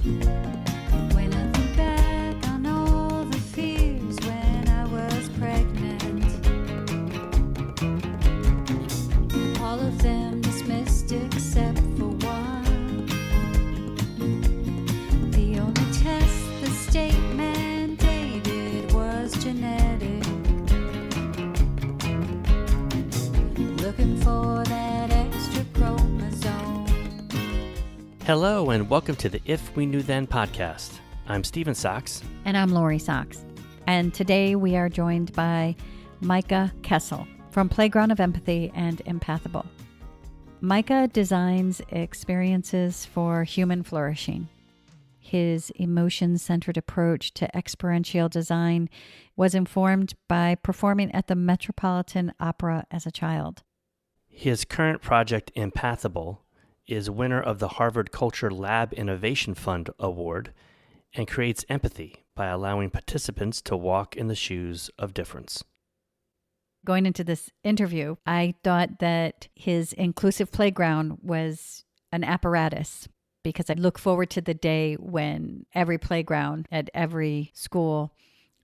When I think back on all the fears when I was pregnant, all of them dismissed except for one. The only test the state mandated was genetic. Looking for that extra chromosome. Hello and welcome to the If We Knew Then podcast. I'm Steven Sachs. And I'm Lori Sachs. And today we are joined by Micah Kessel from Playground of Empathy and Empathable. Micah designs experiences for human flourishing. His emotion-centered approach to experiential design was informed by performing at the Metropolitan Opera as a child. His current project, Empathable, is winner of the Harvard Culture Lab Innovation Fund Award and creates empathy by allowing participants to walk in the shoes of difference. Going into this interview, I thought that his inclusive playground was an apparatus because I look forward to the day when every playground at every school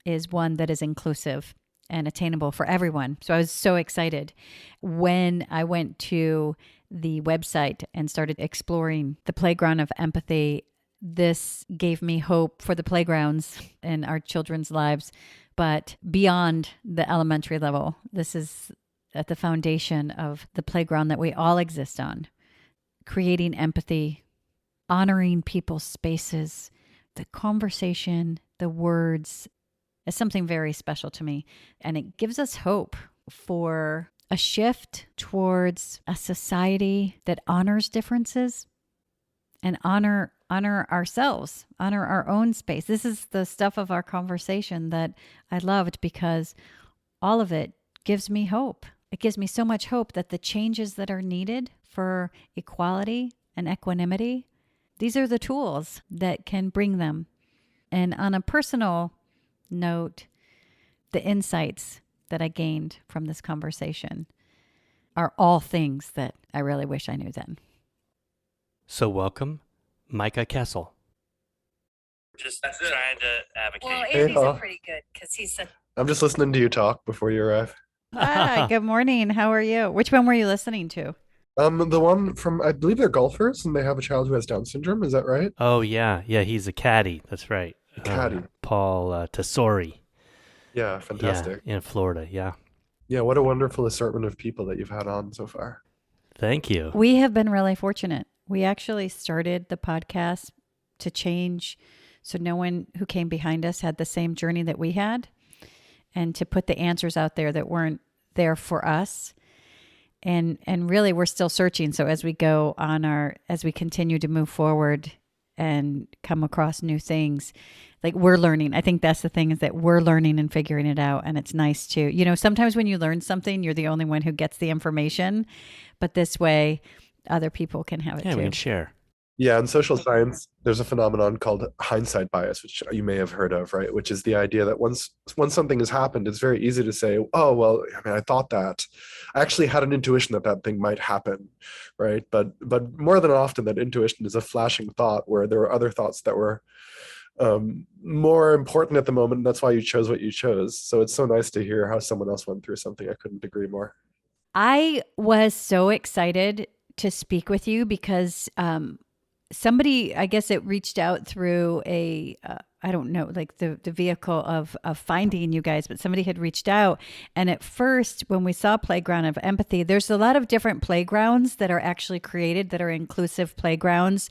is one that is inclusive and attainable for everyone. So I was so excited when I went to the website and started exploring the Playground of Empathy. This gave me hope for the playgrounds in our children's lives, but beyond the elementary level. This is at the foundation of the playground that we all exist on, creating empathy, honoring people's spaces, the conversation, the words is something very special to me. And it gives us hope for a shift towards a society that honors differences and honor ourselves, honor our own space. This is the stuff of our conversation that I loved because all of it gives me hope. It gives me so much hope that the changes that are needed for equality and equanimity, these are the tools that can bring them. And on a personal note, the insights that I gained from this conversation are all things that I really wish I knew then. So welcome, Micah Kessel. Just trying to advocate. Well, Hey, Andy's Paul. pretty good because he's a I'm just listening to you talk before you arrive. Hi, good morning. How are you? Which one were you listening to? The one from, I believe they're golfers and they have a child who has Down syndrome. Is that right? Oh, yeah, he's a caddy. That's right. Caddy. Paul Tesori. Yeah, fantastic. Yeah, in Florida, yeah. Yeah, what a wonderful assortment of people that you've had on so far. Thank you. We have been really fortunate. We actually started the podcast to change so no one who came behind us had the same journey that we had, and to put the answers out there that weren't there for us. And really we're still searching. So as we go on as we continue to move forward and come across new things, like we're learning. I think that's the thing, is that we're learning and figuring it out. And it's nice to, sometimes when you learn something, you're the only one who gets the information, but this way other people can have it Yeah, too. we can share. Yeah, in social science, there's a phenomenon called hindsight bias, which you may have heard of, right? Which is the idea that once something has happened, it's very easy to say, oh, well, I thought that. I actually had an intuition that thing might happen, right? But more than often, that intuition is a flashing thought where there were other thoughts that were more important at the moment. And that's why you chose what you chose. So it's so nice to hear how someone else went through something. I couldn't agree more. I was so excited to speak with you because somebody, I guess it reached out through I don't know, like the vehicle of finding you guys, but somebody had reached out. And at first, when we saw Playground of Empathy, there's a lot of different playgrounds that are actually created that are inclusive playgrounds,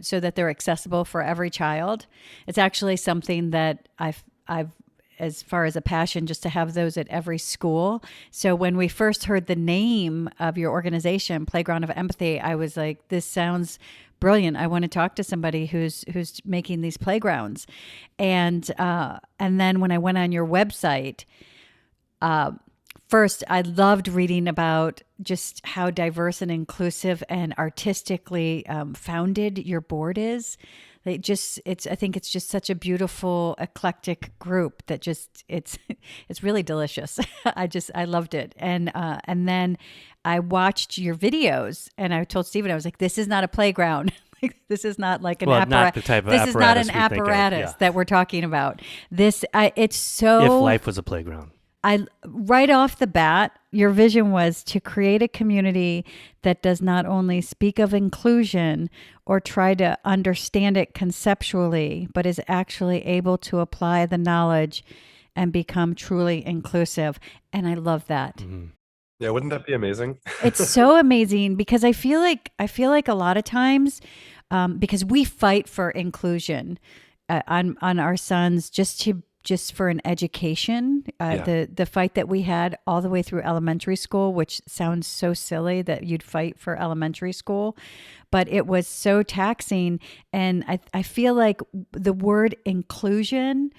so that they're accessible for every child. It's actually something that I've as far as a passion, just to have those at every school. So when we first heard the name of your organization, Playground of Empathy, I was like, this sounds brilliant. I want to talk to somebody who's making these playgrounds. And then when I went on your website, first, I loved reading about just how diverse and inclusive and artistically founded your board is. I think it's just such a beautiful, eclectic group that it's really delicious. I loved it. And then I watched your videos and I told Stephen, I was like, this is not a playground. This is not like an Well, apparatus. not the type of This is not apparatus an we think of, apparatus yeah. that we're talking about. It's so. If life was a playground. Right off the bat, your vision was to create a community that does not only speak of inclusion or try to understand it conceptually, but is actually able to apply the knowledge and become truly inclusive. And I love that. Mm-hmm. Yeah, wouldn't that be amazing? It's so amazing because I feel like a lot of times, because we fight for inclusion on our sons just for an education, the fight that we had all the way through elementary school, which sounds so silly that you'd fight for elementary school, but it was so taxing. And I feel like the word inclusion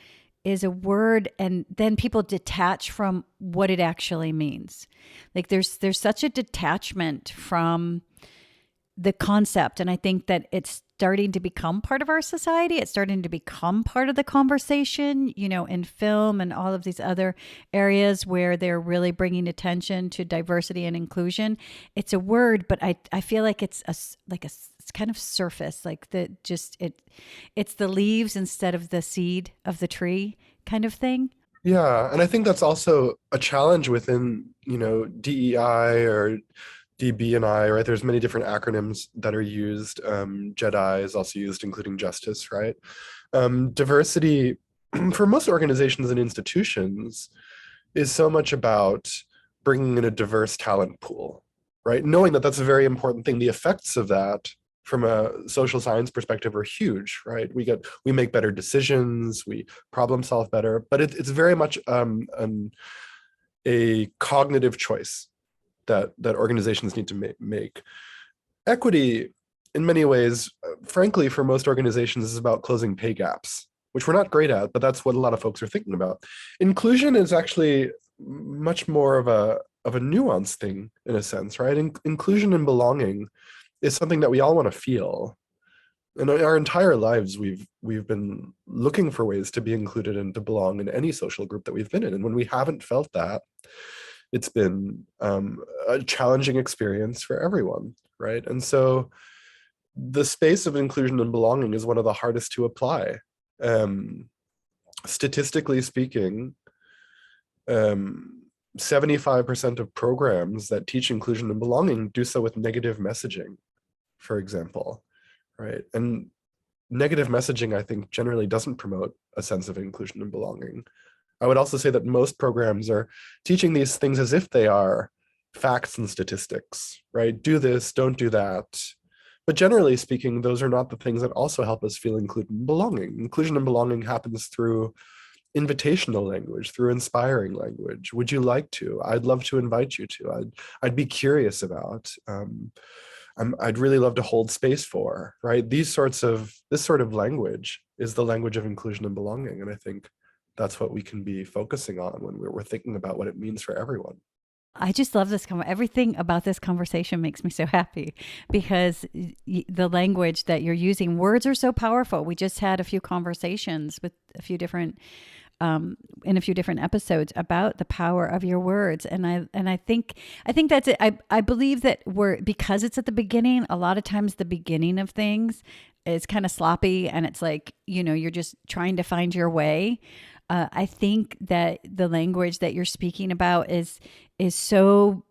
is a word, and then people detach from what it actually means. Like there's such a detachment from the concept. And I think that it's starting to become part of our society. It's starting to become part of the conversation, in film and all of these other areas where they're really bringing attention to diversity and inclusion. It's a word, but I feel like it's it's kind of surface, like it's the leaves instead of the seed of the tree kind of thing. Yeah, and I think that's also a challenge within, DEI or DB&I, right? There's many different acronyms that are used. JEDI is also used, including justice, right? Diversity for most organizations and institutions is so much about bringing in a diverse talent pool, right? Knowing that that's a very important thing. The effects of that from a social science perspective are huge, right? We make better decisions, we problem solve better, but it's very much a cognitive choice that organizations need to make. Equity, in many ways, frankly, for most organizations, is about closing pay gaps, which we're not great at, but that's what a lot of folks are thinking about. Inclusion is actually much more of a nuanced thing, in a sense, right? Inclusion and belonging is something that we all want to feel. And our entire lives, we've been looking for ways to be included and to belong in any social group that we've been in. And when we haven't felt that, it's been a challenging experience for everyone, right? And so the space of inclusion and belonging is one of the hardest to apply. Statistically speaking, 75% of programs that teach inclusion and belonging do so with negative messaging, for example, right? And negative messaging, I think, generally doesn't promote a sense of inclusion and belonging. I would also say that most programs are teaching these things as if they are facts and statistics, right? Do this, don't do that. But generally speaking, those are not the things that also help us feel included and belonging. Inclusion and belonging happens through invitational language, through inspiring language. Would you like to? I'd love to invite you to. I'd be curious about. I'd really love to hold space for, right? This sort of language is the language of inclusion and belonging. And I think that's what we can be focusing on when we're thinking about what it means for everyone. I just love this. Everything about this conversation makes me so happy because the language that you're using, words are so powerful. We just had a few conversations with a few different in a few different episodes about the power of your words. And I think that's it. I believe that because it's at the beginning, a lot of times the beginning of things is kind of sloppy and it's like, you're just trying to find your way. I think that the language that you're speaking about is so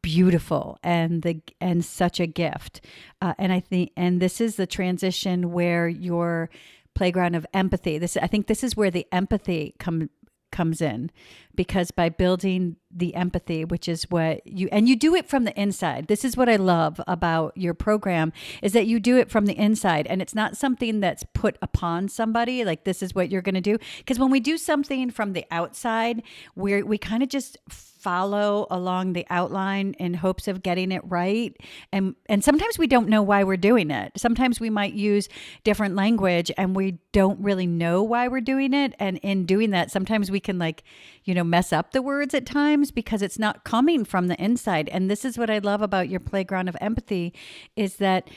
beautiful and such a gift. And this is the transition where your playground of empathy. I think this is where the empathy comes in, because by building the empathy, which is what you do it from the inside. This is what I love about your program, is that you do it from the inside, and it's not something that's put upon somebody, like this is what you're going to do. Because when we do something from the outside, we kind of just follow along the outline in hopes of getting it right. And sometimes we don't know why we're doing it. Sometimes we might use different language and we don't really know why we're doing it. And in doing that, sometimes we can mess up the words at times because it's not coming from the inside. And this is what I love about your playground of empathy, is that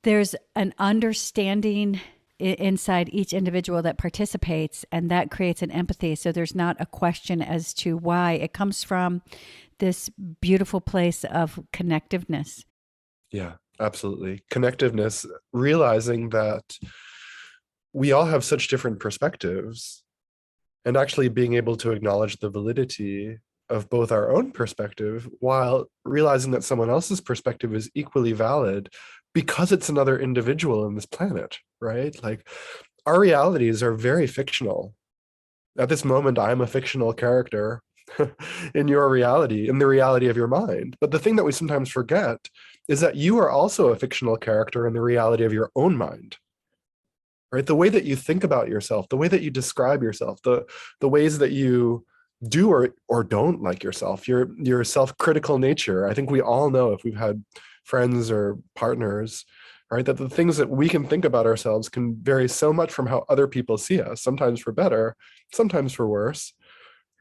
there's an understanding inside each individual that participates, and that creates an empathy. So there's not a question as to why. It comes from this beautiful place of connectiveness. Yeah, Absolutely. Connectiveness, realizing that we all have such different perspectives, and actually being able to acknowledge the validity of both our own perspective while realizing that someone else's perspective is equally valid because it's another individual on this planet, right? Like, our realities are very fictional. At this moment, I'm a fictional character in your reality, in the reality of your mind. But the thing that we sometimes forget is that you are also a fictional character in the reality of your own mind, right? The way that you think about yourself, the way that you describe yourself, the ways that you do or don't like yourself, your self-critical nature. I think we all know, if we've had friends or partners, right, that the things that we can think about ourselves can vary so much from how other people see us, sometimes for better, sometimes for worse,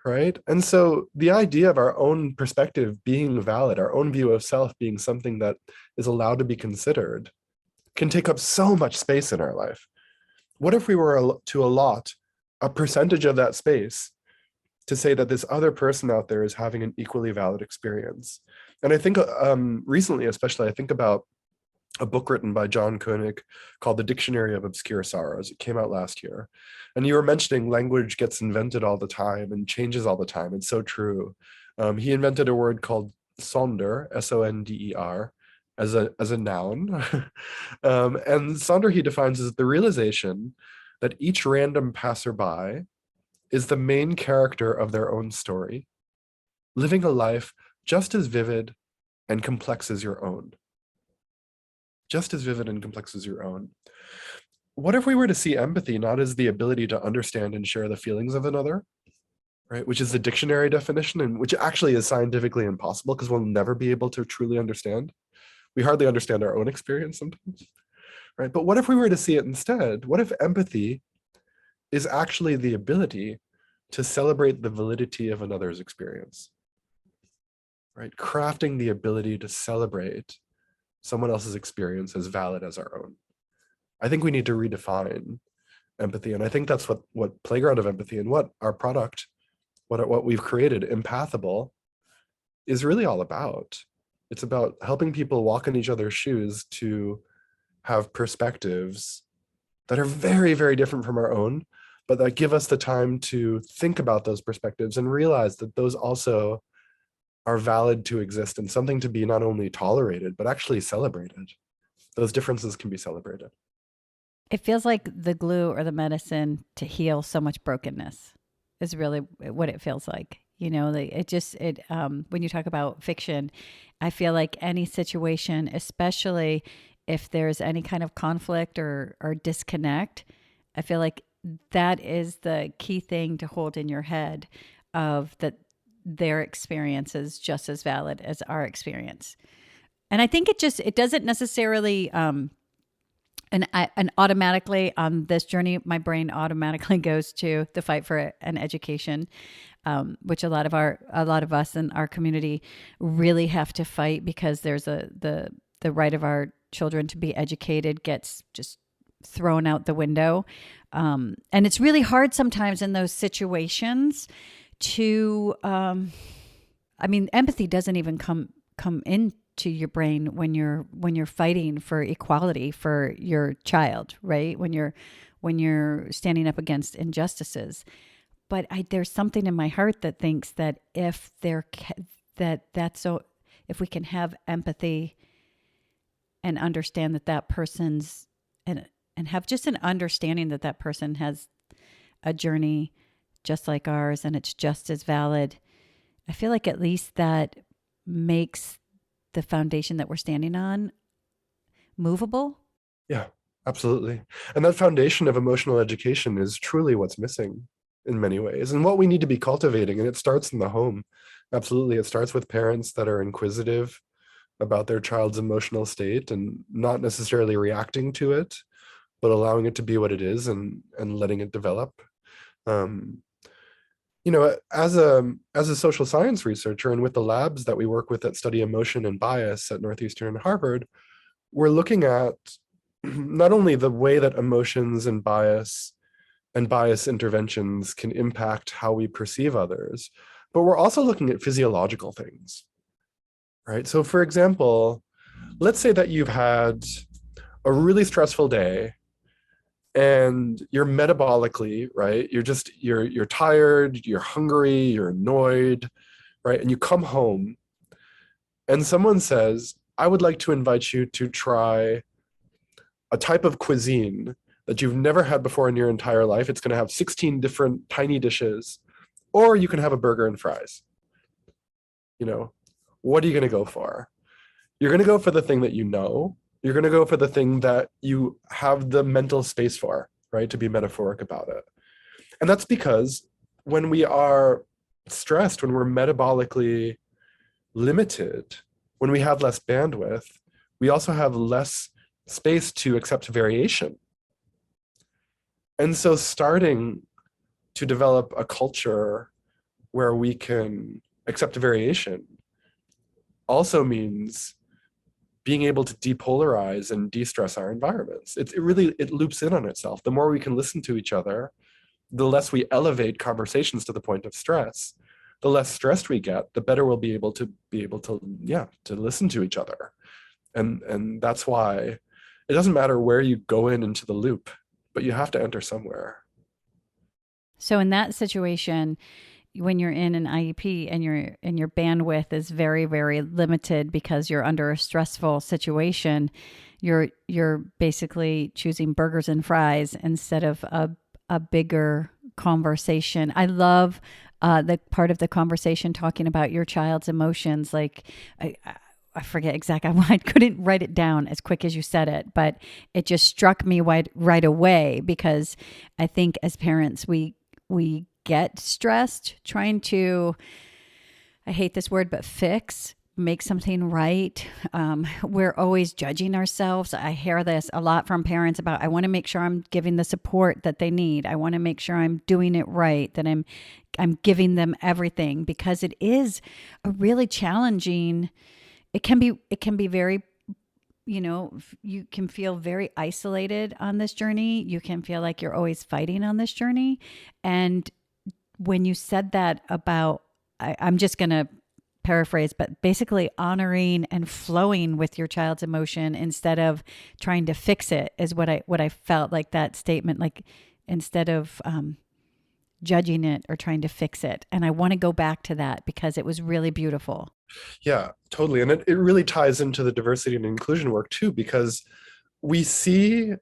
right? And so the idea of our own perspective being valid, our own view of self being something that is allowed to be considered, can take up so much space in our life. What if we were to allot a percentage of that space to say that this other person out there is having an equally valid experience? And I think recently, especially, I think about a book written by John Koenig called The Dictionary of Obscure Sorrows. It came out last year. And you were mentioning language gets invented all the time and changes all the time. It's so true. He invented a word called sonder, S-O-N-D-E-R, as a noun. And sonder he defines as the realization that each random passerby is the main character of their own story, living a life just as vivid and complex as your own. Just as vivid and complex as your own. What if we were to see empathy not as the ability to understand and share the feelings of another, right? Which is the dictionary definition, and which actually is scientifically impossible because we'll never be able to truly understand. We hardly understand our own experience sometimes, right? But what if we were to see it instead? What if empathy is actually the ability to celebrate the validity of another's experience, right? Crafting the ability to celebrate someone else's experience as valid as our own. I think we need to redefine empathy. And I think that's what Playground of Empathy and what our product, what we've created, Empathable, is really all about. It's about helping people walk in each other's shoes to have perspectives that are very, very different from our own, but that give us the time to think about those perspectives and realize that those also are valid to exist and something to be not only tolerated, but actually celebrated. Those differences can be celebrated. It feels like the glue or the medicine to heal so much brokenness is really what it feels like. You know, when you talk about fiction, I feel like any situation, especially if there's any kind of conflict or disconnect, I feel like that is the key thing to hold in your head, of that their experience is just as valid as our experience. And I think it doesn't necessarily, and automatically on this journey, my brain automatically goes to the fight for an education, which a lot of us in our community really have to fight, because there's the right of our children to be educated gets just thrown out the window. And it's really hard sometimes in those situations to, empathy doesn't even come into your brain when you're fighting for equality for your child, right? When you're standing up against injustices. But there's something in my heart that thinks that if if we can have empathy and understand that person's and have just an understanding that person has a journey just like ours, and it's just as valid. I feel like at least that makes the foundation that we're standing on movable. Yeah, absolutely. And that foundation of emotional education is truly what's missing in many ways, and what we need to be cultivating. And it starts in the home. Absolutely. It starts with parents that are inquisitive about their child's emotional state and not necessarily reacting to it, but allowing it to be what it is and letting it develop. As a social science researcher, and with the labs that we work with that study emotion and bias at Northeastern and Harvard, we're looking at not only the way that emotions and bias interventions can impact how we perceive others, but we're also looking at physiological things, right? So for example, let's say that you've had a really stressful day and you're metabolically, right? You're tired, you're hungry, you're annoyed, right? And you come home and someone says, I would like to invite you to try a type of cuisine that you've never had before in your entire life. It's going to have 16 different tiny dishes, or you can have a burger and fries. You know, what are you going to go for? You're going to go for the thing that you know. You're going to go for the thing that you have the mental space for, right? To be metaphoric about it. And that's because when we are stressed, when we're metabolically limited, when we have less bandwidth, we also have less space to accept variation. And so starting to develop a culture where we can accept variation also means being able to depolarize and de-stress our environments. It really loops in on itself. The more we can listen to each other, the less we elevate conversations to the point of stress, the less stressed we get, the better we'll be able to to listen to each other. And that's why it doesn't matter where you go into the loop, but you have to enter somewhere. So in that situation, when you're in an IEP and your bandwidth is very, very limited because you're under a stressful situation, you're basically choosing burgers and fries instead of a bigger conversation. I love the part of the conversation talking about your child's emotions. Like I forget exactly. I couldn't write it down as quick as you said it, but it just struck me right away because I think as parents we get stressed trying to, I hate this word, but make something right. We're always judging ourselves. I hear this a lot from parents about, I want to make sure I'm giving the support that they need. I want to make sure I'm doing it right, that I'm giving them everything, because it is a really challenging, it can be very, you can feel very isolated on this journey. You can feel like you're always fighting on this journey. And when you said that about, I'm just going to paraphrase, but basically honoring and flowing with your child's emotion instead of trying to fix it is what I felt like that statement, like instead of judging it or trying to fix it. And I want to go back to that because it was really beautiful. Yeah, totally. And it really ties into the diversity and inclusion work too, because we see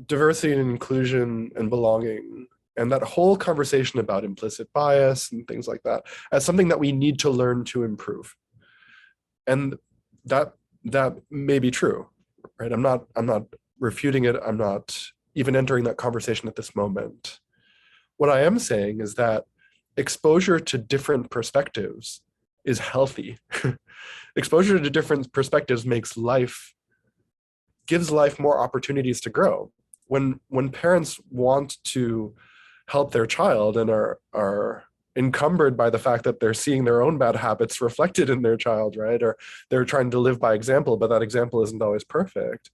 diversity and inclusion and belonging and that whole conversation about implicit bias and things like that as something that we need to learn to improve. And that may be true, right? I'm not refuting it. I'm not even entering that conversation at this moment. What I am saying is that exposure to different perspectives is healthy. Exposure to different perspectives gives life more opportunities to grow. When parents want to help their child and are encumbered by the fact that they're seeing their own bad habits reflected in their child, right? Or they're trying to live by example, but that example isn't always perfect.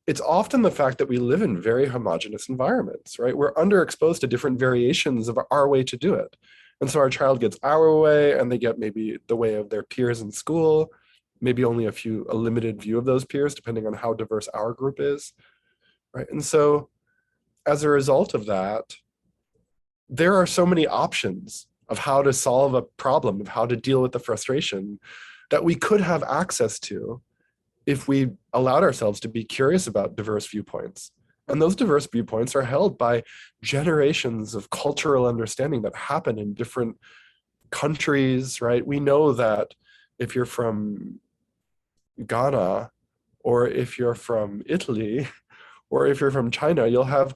It's often the fact that we live in very homogenous environments, right? We're underexposed to different variations of our way to do it. And so our child gets our way and they get maybe the way of their peers in school, maybe only a limited view of those peers, depending on how diverse our group is, right? And so as a result of that, there are so many options of how to solve a problem, of how to deal with the frustration that we could have access to if we allowed ourselves to be curious about diverse viewpoints. And those diverse viewpoints are held by generations of cultural understanding that happen in different countries, right? We know that if you're from Ghana, or if you're from Italy, or if you're from China, you'll have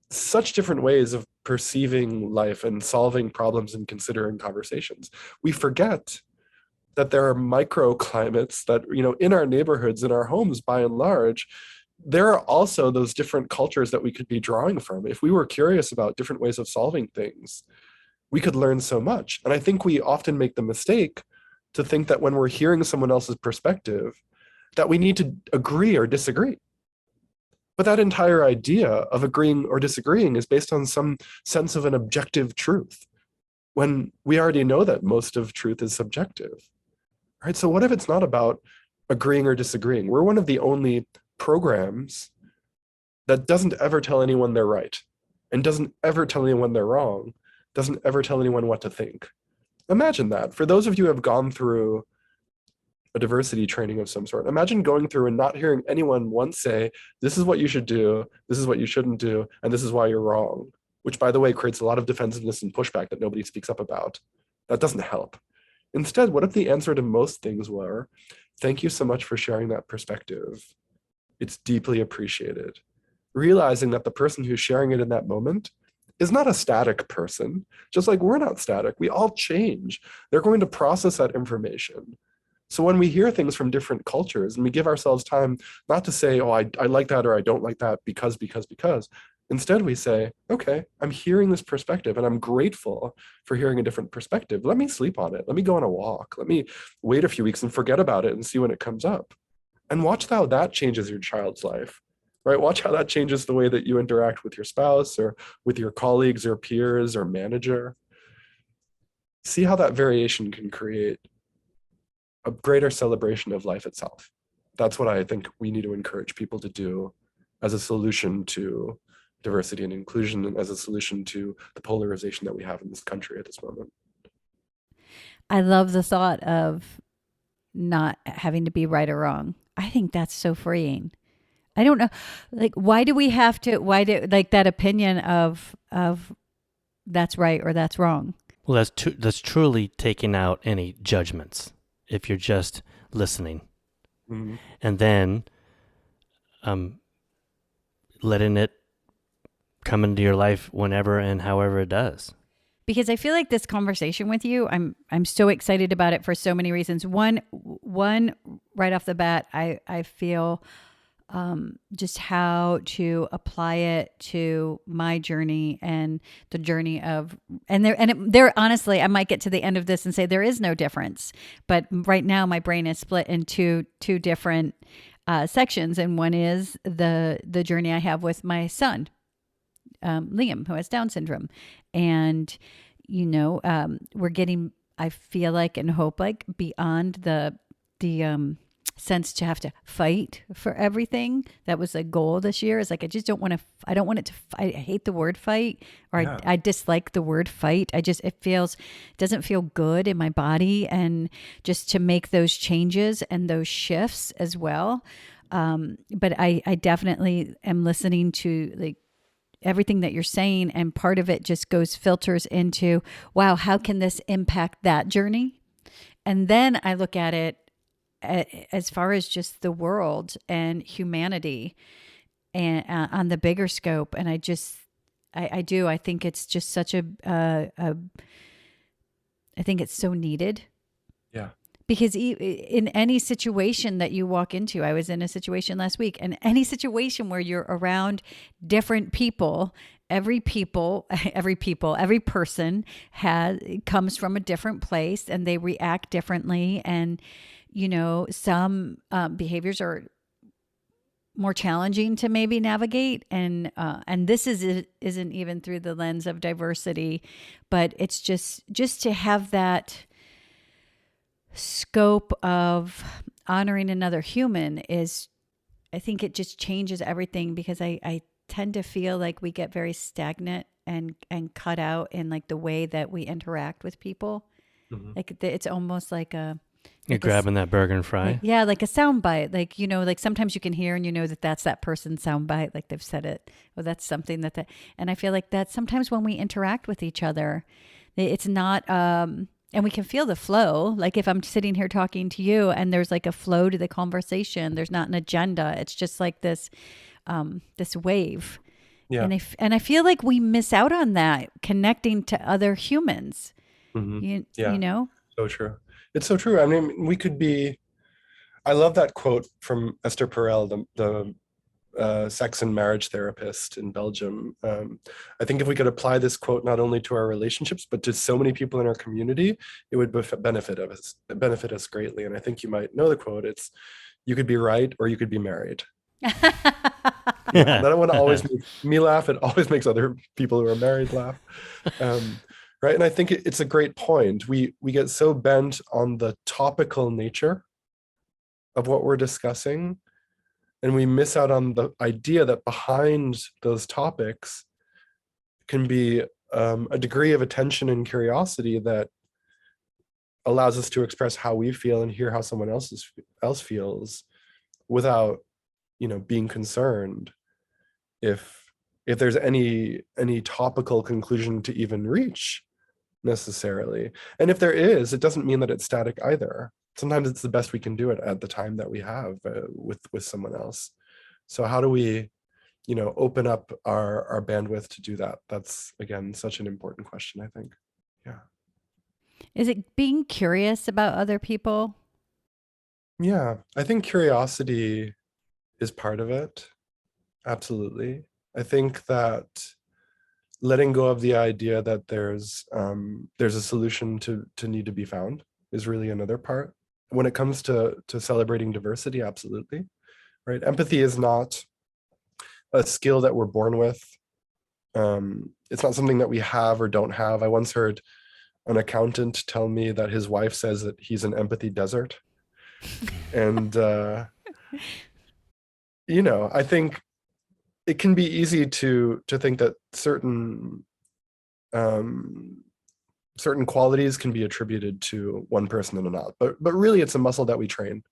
such different ways of perceiving life and solving problems and considering conversations. We forget that there are microclimates that, in our neighborhoods, in our homes, by and large, there are also those different cultures that we could be drawing from. If we were curious about different ways of solving things, we could learn so much. And I think we often make the mistake to think that when we're hearing someone else's perspective, that we need to agree or disagree. But that entire idea of agreeing or disagreeing is based on some sense of an objective truth, when we already know that most of truth is subjective, right? So what if it's not about agreeing or disagreeing. We're one of the only programs that doesn't ever tell anyone they're right and doesn't ever tell anyone they're wrong, doesn't ever tell anyone what to think. Imagine that. For those of you who have gone through a diversity training of some sort, imagine going through and not hearing anyone once say, this is what you should do, this is what you shouldn't do, and this is why you're wrong, which, by the way, creates a lot of defensiveness and pushback that nobody speaks up about. That doesn't help. Instead, what if the answer to most things were, thank you so much for sharing that perspective. It's deeply appreciated. Realizing that the person who's sharing it in that moment is not a static person, just like we're not static. We all change. They're going to process that information. So when we hear things from different cultures and we give ourselves time not to say, oh, I like that or I don't like that because. Instead, we say, okay, I'm hearing this perspective and I'm grateful for hearing a different perspective. Let me sleep on it. Let me go on a walk. Let me wait a few weeks and forget about it and see when it comes up. And watch how that changes your child's life, right? Watch how that changes the way that you interact with your spouse or with your colleagues or peers or manager. See how that variation can create a greater celebration of life itself. That's what I think we need to encourage people to do as a solution to diversity and inclusion and as a solution to the polarization that we have in this country at this moment. I love the thought of not having to be right or wrong. I think that's so freeing. I don't know, like, why do we have to, like that opinion of that's right or that's wrong? Well, that's truly taking out any judgments if you're just listening. Mm-hmm. And then letting it come into your life whenever and however it does. Because I feel like this conversation with you, I'm so excited about it for so many reasons. One right off the bat, I feel just how to apply it to my journey and the journey of, there honestly, I might get to the end of this and say there is no difference, but right now my brain is split into two different sections, and one is the journey I have with my son, Liam, who has Down syndrome, and we're getting, I feel like and hope like, beyond the sense to have to fight for everything. That was a goal this year. Is like, I just don't want to, I don't want it to, I hate the word fight, or yeah. I dislike the word fight. It doesn't feel good in my body. And just to make those changes and those shifts as well. But I definitely am listening to like everything that you're saying. And part of it just filters into, wow, how can this impact that journey? And then I look at it as far as just the world and humanity and on the bigger scope. And I think it's just such I think it's so needed. Yeah. Because in any situation that you walk into, I was in a situation last week, and any situation where you're around different people, every person comes from a different place and they react differently. And some behaviors are more challenging to maybe navigate, and this isn't even through the lens of diversity, but it's just to have that scope of honoring another human is, I think it just changes everything, because I tend to feel like we get very stagnant and cut out in like the way that we interact with people. Mm-hmm. Like it's almost like you're grabbing that burger and fry. Yeah, like a sound bite. Like, like sometimes you can hear and that's that person's sound bite. Like they've said it. Well, that's something and I feel like that sometimes when we interact with each other, it's not, and we can feel the flow. Like if I'm sitting here talking to you and there's like a flow to the conversation, there's not an agenda. It's just like this wave. Yeah. And I feel like we miss out on that, connecting to other humans. Mm-hmm. So true. It's so true. I mean, I love that quote from Esther Perel, the sex and marriage therapist in Belgium. I think if we could apply this quote not only to our relationships, but to so many people in our community, it would benefit us greatly. And I think you might know the quote. It's, you could be right or you could be married. That one always makes me laugh. It always makes other people who are married laugh. Right. And I think it's a great point. We get so bent on the topical nature of what we're discussing, and we miss out on the idea that behind those topics can be a degree of attention and curiosity that allows us to express how we feel and hear how someone else feels without, being concerned if there's any topical conclusion to even reach necessarily. And if there is, it doesn't mean that it's static either. Sometimes it's the best we can do it at the time that we have with someone else. So how do we, open up our bandwidth to do that? That's, again, such an important question, I think. Yeah. Is it being curious about other people? Yeah, I think curiosity is part of it. Absolutely. I think that letting go of the idea that there's a solution to need to be found is really another part. When it comes to celebrating diversity, absolutely, right? Empathy is not a skill that we're born with. It's not something that we have or don't have. I once heard an accountant tell me that his wife says that he's an empathy desert. And, I think it can be easy to think that certain qualities can be attributed to one person and not, but really it's a muscle that we train.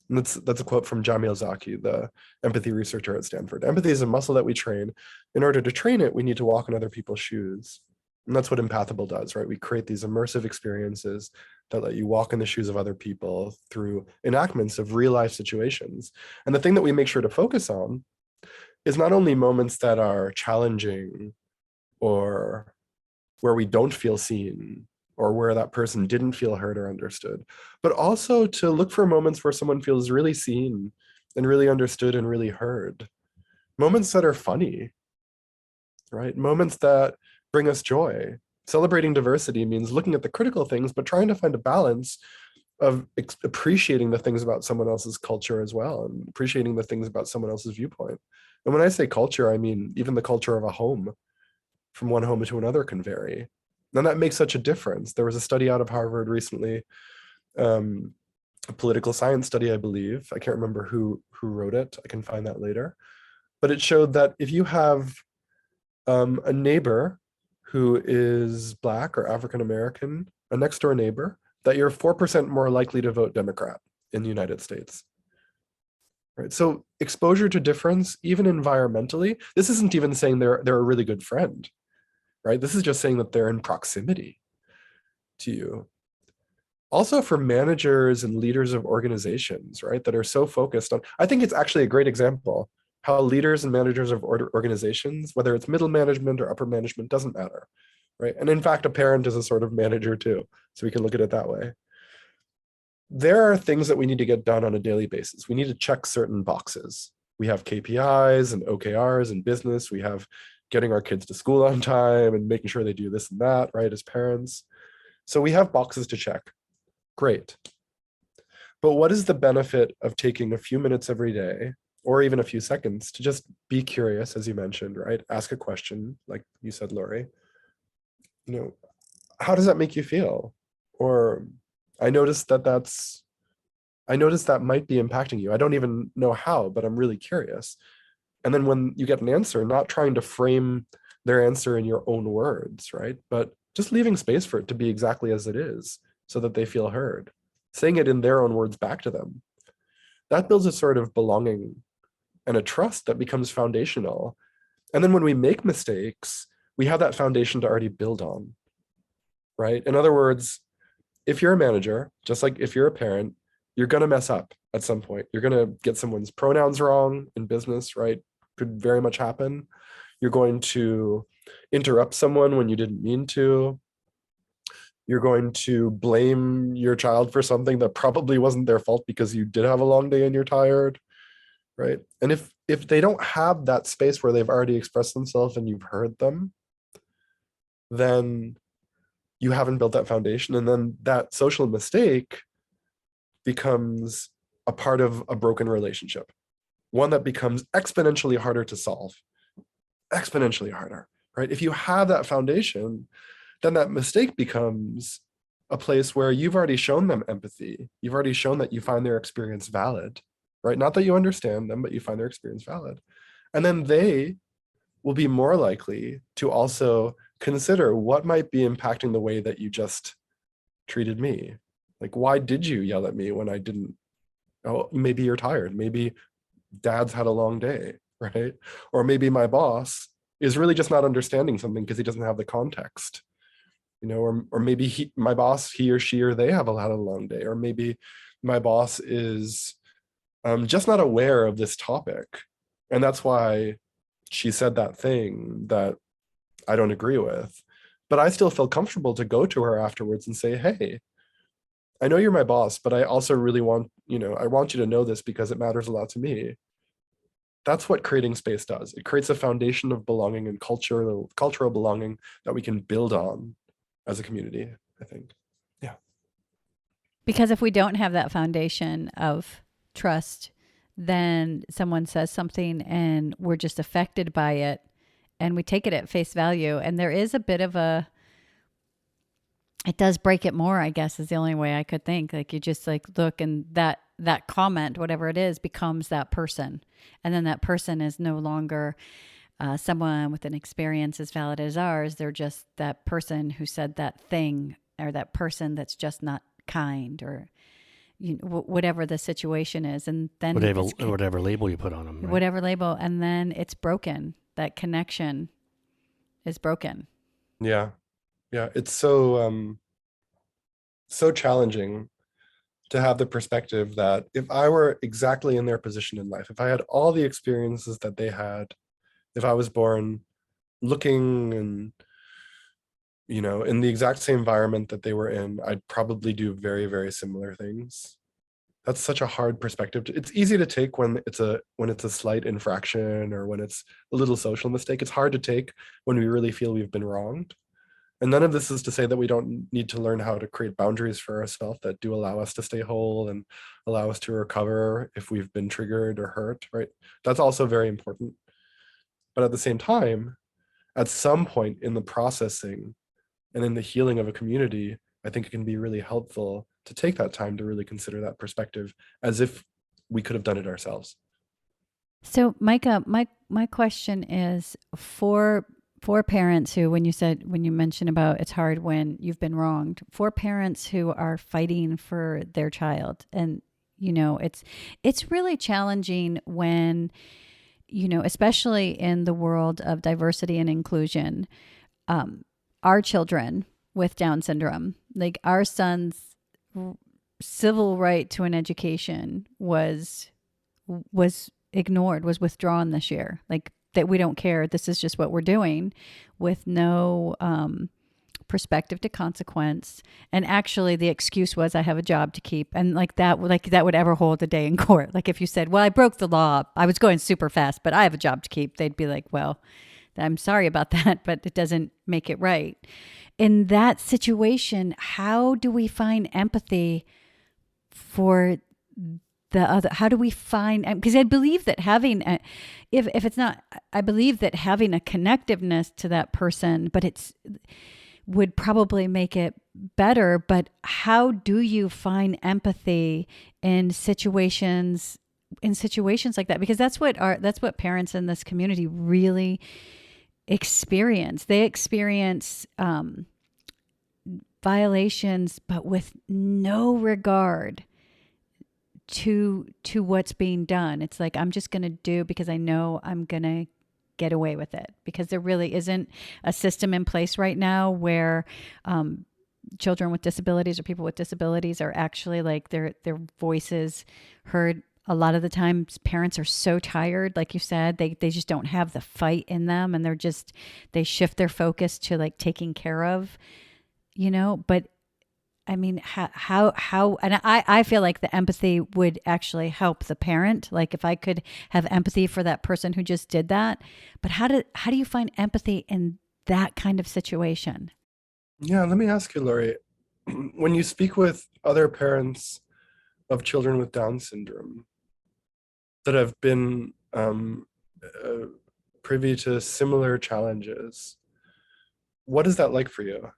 And that's a quote from Jamil Zaki, the empathy researcher at Stanford. Empathy is a muscle that we train. In order to train it, we need to walk in other people's shoes. And that's what Empathable does, right? We create these immersive experiences that let you walk in the shoes of other people through enactments of real life situations. And the thing that we make sure to focus on is not only moments that are challenging or where we don't feel seen or where that person didn't feel heard or understood, but also to look for moments where someone feels really seen and really understood and really heard. Moments that are funny, right? Moments that bring us joy. Celebrating diversity means looking at the critical things, but trying to find a balance of appreciating the things about someone else's culture as well, and appreciating the things about someone else's viewpoint. And when I say culture, I mean even the culture of a home. From one home to another can vary. And that makes such a difference. There was a study out of Harvard recently, a political science study, I believe. I can't remember who wrote it. I can find that later. But it showed that if you have a neighbor who is Black or African American, a next door neighbor, that you're 4% more likely to vote Democrat in the United States. Right. So exposure to difference, even environmentally, this isn't even saying they're a really good friend, right? This is just saying that they're in proximity to you. Also for managers and leaders of organizations, right, that are so focused on, I think it's actually a great example how leaders and managers of organizations, whether it's middle management or upper management, doesn't matter, right? And in fact, a parent is a sort of manager too. So we can look at it that way. There are things that we need to get done on a daily basis. We need to check certain boxes. We have KPIs and OKRs in business. We have getting our kids to school on time and making sure they do this and that, right, as parents. So we have boxes to check. Great. But what is the benefit of taking a few minutes every day, or even a few seconds, to just be curious, as you mentioned, right? Ask a question, like you said, Lori. How does that make you feel? Or I noticed that might be impacting you. I don't even know how, but I'm really curious. And then when you get an answer, not trying to frame their answer in your own words, right? But just leaving space for it to be exactly as it is so that they feel heard, saying it in their own words back to them. That builds a sort of belonging and a trust that becomes foundational. And then when we make mistakes, we have that foundation to already build on, right? In other words, if you're a manager, just like if you're a parent, you're going to mess up at some point. You're going to get someone's pronouns wrong in business, right? Could very much happen. You're going to interrupt someone when you didn't mean to. You're going to blame your child for something that probably wasn't their fault because you did have a long day and you're tired, right? And if they don't have that space where they've already expressed themselves and you've heard them, then you haven't built that foundation. And then that social mistake becomes a part of a broken relationship, one that becomes exponentially harder to solve, exponentially harder, right? If you have that foundation, then that mistake becomes a place where you've already shown them empathy. You've already shown that you find their experience valid, right? Not that you understand them, but you find their experience valid. And then they will be more likely to also consider what might be impacting the way that you just treated me. Like, why did you yell at me when I didn't? Oh, maybe you're tired. Maybe dad's had a long day, right? Or maybe my boss is really just not understanding something because he doesn't have the context, or maybe my boss, he or she or they have had a long day, or maybe my boss is just not aware of this topic, and that's why she said that thing that I don't agree with. But I still feel comfortable to go to her afterwards and say, hey, I know you're my boss, but I also really want, I want you to know this because it matters a lot to me. That's what creating space does. It creates a foundation of belonging and cultural belonging that we can build on as a community, I think. Yeah. Because if we don't have that foundation of trust, then someone says something and we're just affected by it and we take it at face value. And there is a bit of it does break it more, I guess, is the only way I could think. Like you just like look and that comment, whatever it is, becomes that person. And then that person is no longer someone with an experience as valid as ours. They're just that person who said that thing, or that person that's just not kind, or whatever the situation is. And then whatever label you put on them, right? Whatever label, and then it's broken. That connection is broken. Yeah. It's so challenging to have the perspective that if I were exactly in their position in life, if I had all the experiences that they had, if I was born looking and in the exact same environment that they were in, I'd probably do very, very similar things. That's such a hard perspective. It's easy to take when it's a slight infraction or when it's a little social mistake. It's hard to take when we really feel we've been wronged. And none of this is to say that we don't need to learn how to create boundaries for ourselves that do allow us to stay whole and allow us to recover if we've been triggered or hurt, right? That's also very important. But at the same time, at some point in the processing and in the healing of a community, I think it can be really helpful to take that time to really consider that perspective as if we could have done it ourselves. So, Micah, my question is for parents who, when you mention about it's hard when you've been wronged, for parents who are fighting for their child, and it's really challenging when, especially in the world of diversity and inclusion, our children with Down syndrome, like our son's civil right to an education was ignored, was withdrawn this year. Like, that we don't care. This is just what we're doing, with no perspective to consequence. And actually the excuse was, I have a job to keep. And that would ever hold a day in court. Like if you said, well, I broke the law, I was going super fast, but I have a job to keep. They'd be like, well, I'm sorry about that, but it doesn't make it right. In that situation, how do we find empathy for the other? How do we find, because I believe that having if it's not, I believe that having a connectiveness to that person, but would probably make it better. But how do you find empathy in situations like that? Because that's what parents in this community really experience. They experience violations, but with no regard to what's being done. It's like, I'm just going to do because I know I'm going to get away with it, because there really isn't a system in place right now where children with disabilities or people with disabilities are actually like their voices heard. A lot of the times parents are so tired, like you said, they just don't have the fight in them, and they shift their focus to like taking care of, but I mean, how, and I feel like the empathy would actually help the parent. Like if I could have empathy for that person who just did that, but how do you find empathy in that kind of situation? Yeah, let me ask you, Laurie, when you speak with other parents of children with Down syndrome that have been privy to similar challenges, what is that like for you?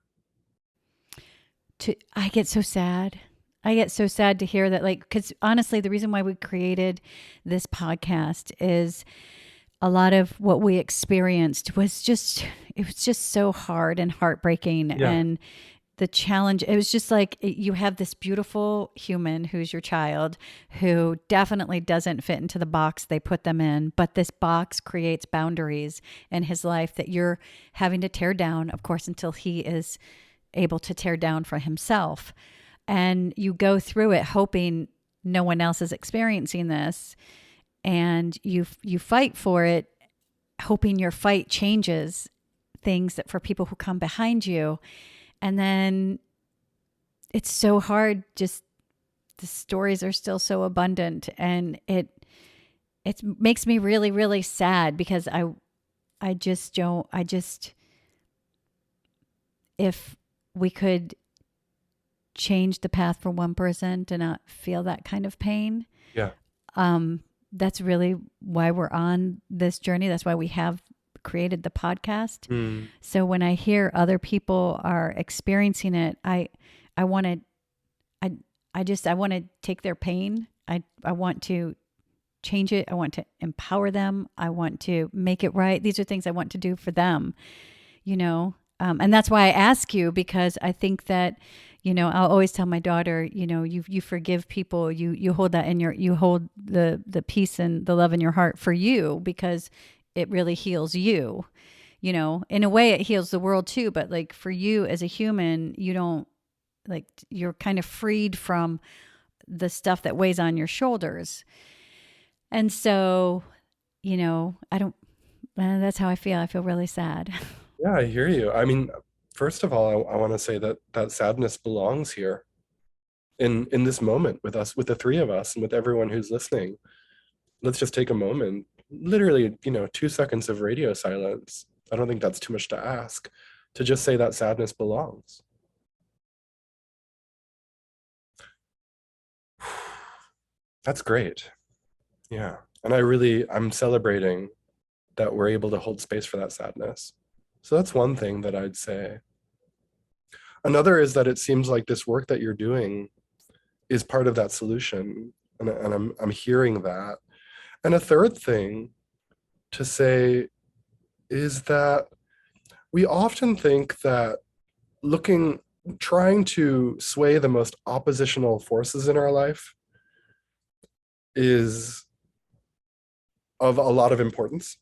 I get so sad. I get so sad to hear that, like, because honestly, the reason why we created this podcast is a lot of what we experienced was just, it was just so hard and heartbreaking. Yeah. And the challenge, it was just like you have this beautiful human who's your child who definitely doesn't fit into the box they put them in, but this box creates boundaries in his life that you're having to tear down, of course, until he is able to tear down for himself. And you go through it hoping no one else is experiencing this, and you fight for it, hoping your fight changes things that for people who come behind you. And then it's so hard. Just the stories are still so abundant, and it makes me really, really sad because I just don't. If we could change the path for one person to not feel that kind of pain. Yeah. That's really why we're on this journey. That's why we have created the podcast. So when I hear other people are experiencing it, I want to take their pain. I want to change it. I want to empower them. I want to make it right. These are things I want to do for them, and that's why I ask you, because I think that, I'll always tell my daughter, you forgive people, you hold that you hold the peace and the love in your heart for you, because it really heals you, in a way it heals the world too. But like for you as a human, you don't, like, you're kind of freed from the stuff that weighs on your shoulders. And so, that's how I feel. I feel really sad. Yeah, I hear you. I mean, first of all, I want to say that sadness belongs here in this moment with us, with the three of us, and with everyone who's listening. Let's just take a moment, literally, 2 seconds of radio silence. I don't think that's too much to ask, to just say that sadness belongs. That's great. Yeah. And I'm celebrating that we're able to hold space for that sadness. So that's one thing that I'd say. Another is that it seems like this work that you're doing is part of that solution. And I'm hearing that. And a third thing to say is that we often think that trying to sway the most oppositional forces in our life is of a lot of importance.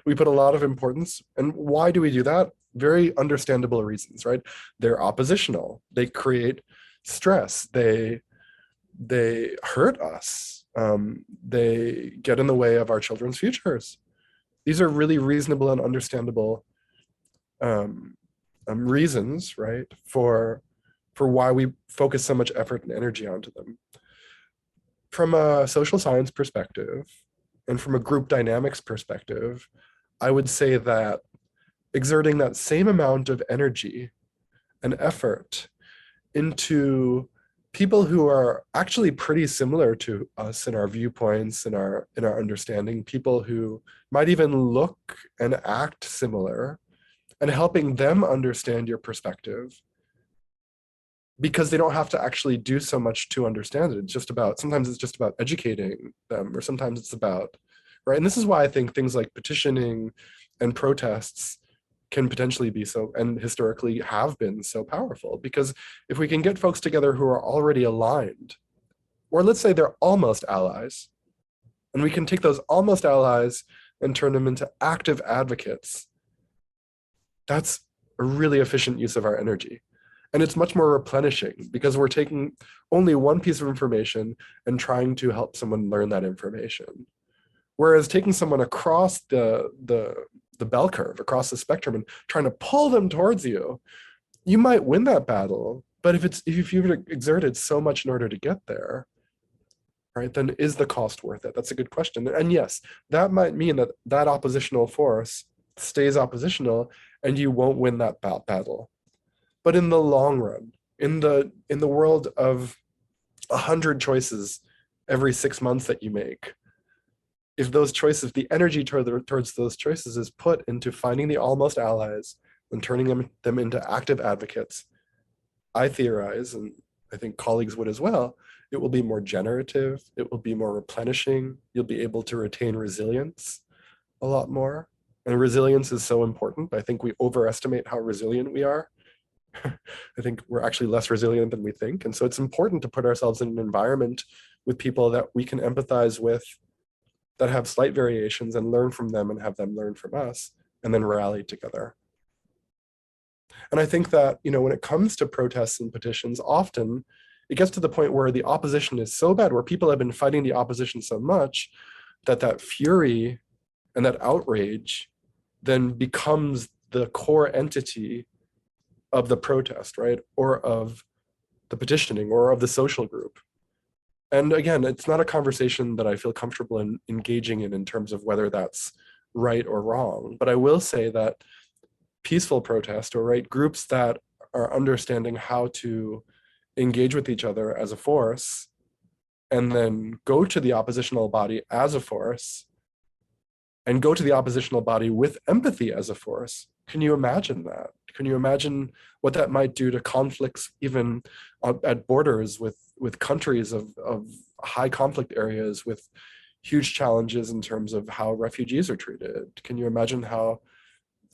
We put a lot of importance. And why do we do that? Very understandable reasons, right? They're oppositional. They create stress. They hurt us. They get in the way of our children's futures. These are really reasonable and understandable reasons, right, for why we focus so much effort and energy onto them. From a social science perspective, and from a group dynamics perspective, I would say that exerting that same amount of energy and effort into people who are actually pretty similar to us in our viewpoints, in our understanding, people who might even look and act similar, and helping them understand your perspective, because they don't have to actually do so much to understand it. Sometimes it's just about educating them, or sometimes it's about, right? And this is why I think things like petitioning and protests can potentially be so, and historically have been so powerful, because if we can get folks together who are already aligned, or let's say they're almost allies, and we can take those almost allies and turn them into active advocates, that's a really efficient use of our energy. And it's much more replenishing, because we're taking only one piece of information and trying to help someone learn that information. Whereas taking someone across the bell curve, across the spectrum, and trying to pull them towards you, you might win that battle. But if you've exerted so much in order to get there, right, then is the cost worth it? That's a good question. And yes, that might mean that oppositional force stays oppositional and you won't win that battle. But in the long run, in the world of 100 choices every 6 months that you make, if those choices, the energy towards those choices is put into finding the almost allies and turning them into active advocates, I theorize, and I think colleagues would as well, it will be more generative, it will be more replenishing, you'll be able to retain resilience a lot more. And resilience is so important. I think we overestimate how resilient we are. I think we're actually less resilient than we think. And so it's important to put ourselves in an environment with people that we can empathize with, that have slight variations, and learn from them and have them learn from us, and then rally together. And I think that, when it comes to protests and petitions, often it gets to the point where the opposition is so bad, where people have been fighting the opposition so much that that fury and that outrage then becomes the core entity of the protest, right? Or of the petitioning, or of the social group. And again, it's not a conversation that I feel comfortable in engaging in terms of whether that's right or wrong. But I will say that peaceful protest, or right, groups that are understanding how to engage with each other as a force, and then go to the oppositional body as a force, and go to the oppositional body with empathy as a force. Can you imagine that? Can you imagine what that might do to conflicts, even at borders with countries of high conflict areas, with huge challenges in terms of how refugees are treated? Can you imagine how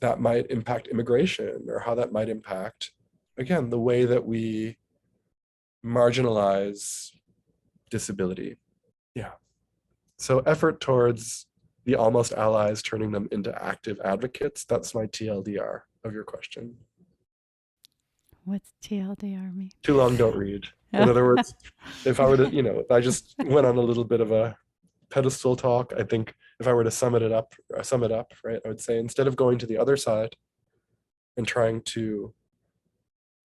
that might impact immigration, or how that might impact, again, the way that we marginalize disability? Yeah. So effort towards the almost allies, turning them into active advocates. That's my TLDR of your question. What's TLDR mean? Too long, don't read. In other words, if I were to, if I just went on a little bit of a pedestal talk, I think if I were to sum it up, right, I would say, instead of going to the other side and trying to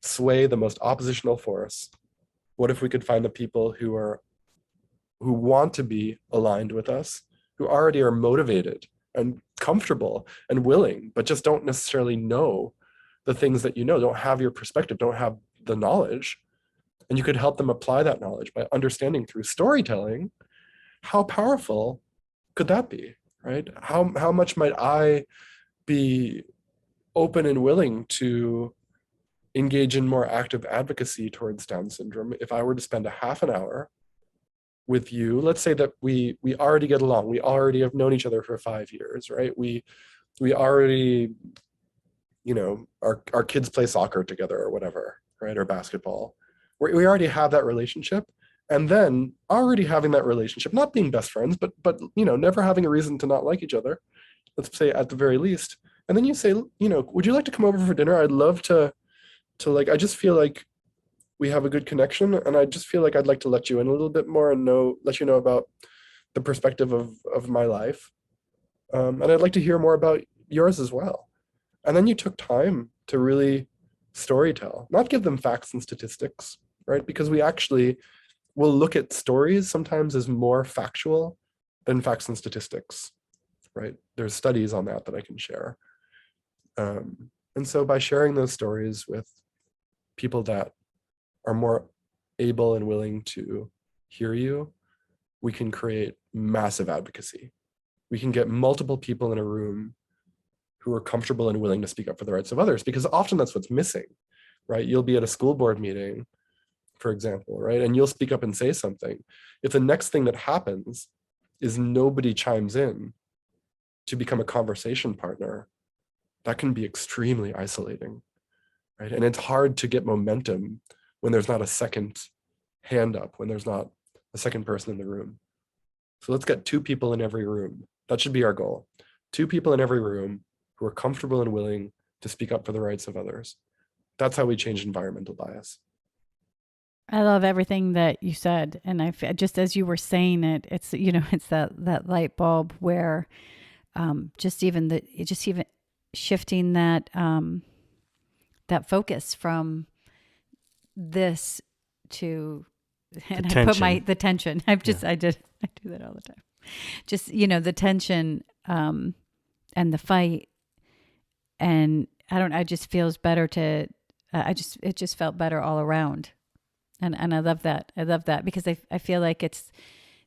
sway the most oppositional force, what if we could find the people who want to be aligned with us, who already are motivated and comfortable and willing, but just don't necessarily know the things that don't have your perspective, don't have the knowledge, and you could help them apply that knowledge by understanding through storytelling. How powerful could that be, right? How much might I be open and willing to engage in more active advocacy towards Down syndrome if I were to spend a half an hour with you? Let's say that we already get along, we already have known each other for 5 years, right? We already, our kids play soccer together or whatever, right? Or basketball. We already have that relationship. And then already having that relationship, not being best friends, but never having a reason to not like each other, let's say at the very least. And then you say, would you like to come over for dinner? I'd love to I just feel like we have a good connection, and I just feel like I'd like to let you in a little bit more and let you know about the perspective of my life. And I'd like to hear more about yours as well. And then you took time to really storytell, not give them facts and statistics, right? Because we actually will look at stories sometimes as more factual than facts and statistics, right? There's studies on that I can share. And so by sharing those stories with people that are more able and willing to hear you, we can create massive advocacy. We can get multiple people in a room who are comfortable and willing to speak up for the rights of others, because often that's what's missing, right? You'll be at a school board meeting, for example, right? And you'll speak up and say something. If the next thing that happens is nobody chimes in to become a conversation partner, that can be extremely isolating, right? And it's hard to get momentum when there's not a second hand up, when there's not a second person in the room. So let's get 2 people in every room. That should be our goal. 2 people in every room who are comfortable and willing to speak up for the rights of others. That's how we change environmental bias. I love everything that you said. And just as you were saying it, it's, it's that light bulb where just even shifting that that focus from this to, and I put the tension. I do that all the time. Just, the tension and the fight. And it just feels better it just felt better all around. And I love that. I love that because I feel like it's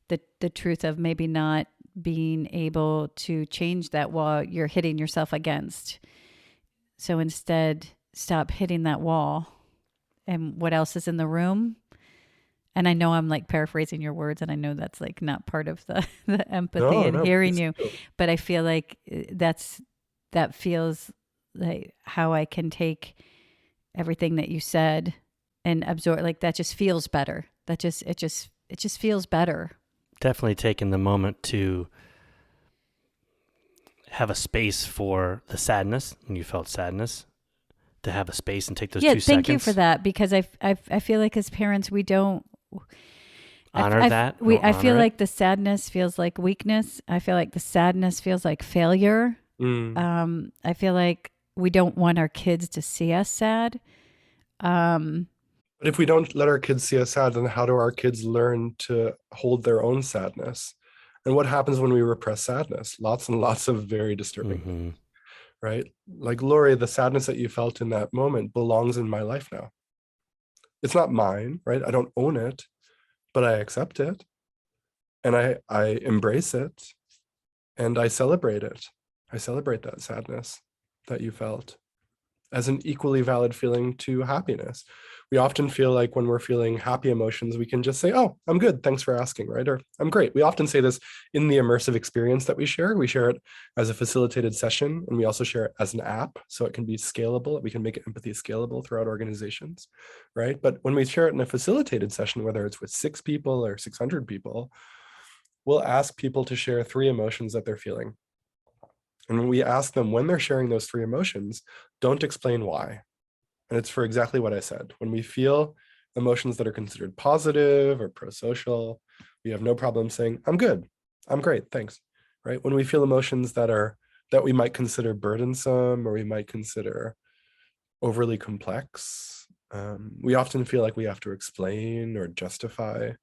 the truth of maybe not being able to change that wall you're hitting yourself against. So instead, stop hitting that wall and what else is in the room. And I know I'm like paraphrasing your words, and I know that's like not part of the, the empathy and hearing please you, do. but I feel like that feels like how I can take everything that you said and absorb. Like that just feels better. It just feels better. Definitely taking the moment to have a space for the sadness, when you felt sadness, to have a space and take those 2 seconds. Thank you for that, because I feel like as parents we don't honor that. I feel it. like the sadness feels like weakness. I feel like the sadness feels like failure. I feel like we don't want our kids to see us sad. But if we don't let our kids see us sad, then how do our kids learn to hold their own sadness? And what happens when we repress sadness? Lots and lots of very disturbing things, right? Like, Lori, the sadness that you felt in that moment belongs in my life now. It's not mine, right? I don't own it, but I accept it, and I embrace it, and I celebrate it. I celebrate that sadness that you felt as an equally valid feeling to happiness. We often feel like when we're feeling happy emotions, we can just say, oh, I'm good, thanks for asking, right? Or I'm great. We often say this in the immersive experience that we share. We share it as a facilitated session, and we also share it as an app, so it can be scalable. We can make empathy scalable throughout organizations, right? But when we share it in a facilitated session, whether it's with 6 people or 600 people, we'll ask people to share 3 emotions that they're feeling. And when we ask them when they're sharing those 3 emotions, don't explain why. And it's for exactly what I said. When we feel emotions that are considered positive or pro-social, we have no problem saying, I'm good, I'm great, thanks, right? When we feel emotions that we might consider burdensome, or we might consider overly complex, we often feel like we have to explain or justify.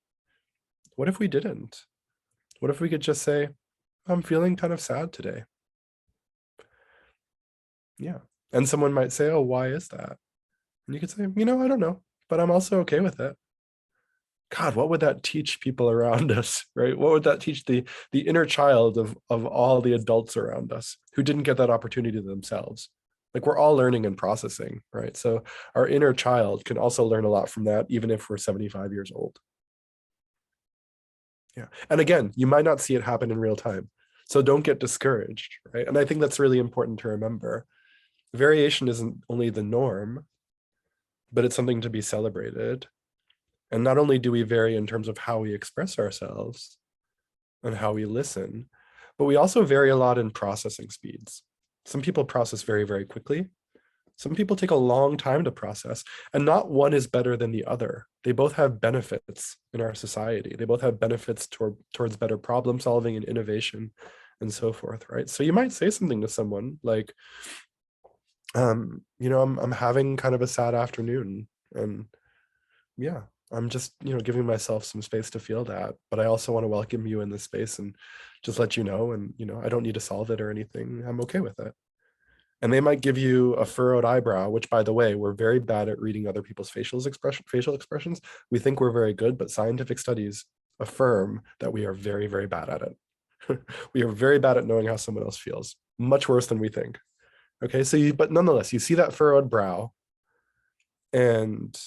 What if we didn't? What if we could just say, I'm feeling kind of sad today? Yeah. And someone might say, oh, why is that? And you could say, I don't know, but I'm also okay with it. God, what would that teach people around us, right? What would that teach the inner child of all the adults around us who didn't get that opportunity themselves? Like, we're all learning and processing, right? So our inner child can also learn a lot from that, even if we're 75 years old. Yeah. And again, you might not see it happen in real time, so don't get discouraged, right? And I think that's really important to remember. Variation isn't only the norm, but it's something to be celebrated. And not only do we vary in terms of how we express ourselves and how we listen, but we also vary a lot in processing speeds. Some people process very, very quickly. Some people take a long time to process, and not one is better than the other. They both have benefits in our society. They both have benefits towards better problem solving and innovation and so forth, right? So you might say something to someone like, I'm having kind of a sad afternoon, and yeah, I'm just, giving myself some space to feel that, but I also want to welcome you in this space and just let you know, and I don't need to solve it or anything. I'm okay with it. And they might give you a furrowed eyebrow, which, by the way, we're very bad at reading other people's facial expressions. We think we're very good, but scientific studies affirm that we are very, very bad at it. We are very bad at knowing how someone else feels, much worse than we think. Okay, but nonetheless, you see that furrowed brow and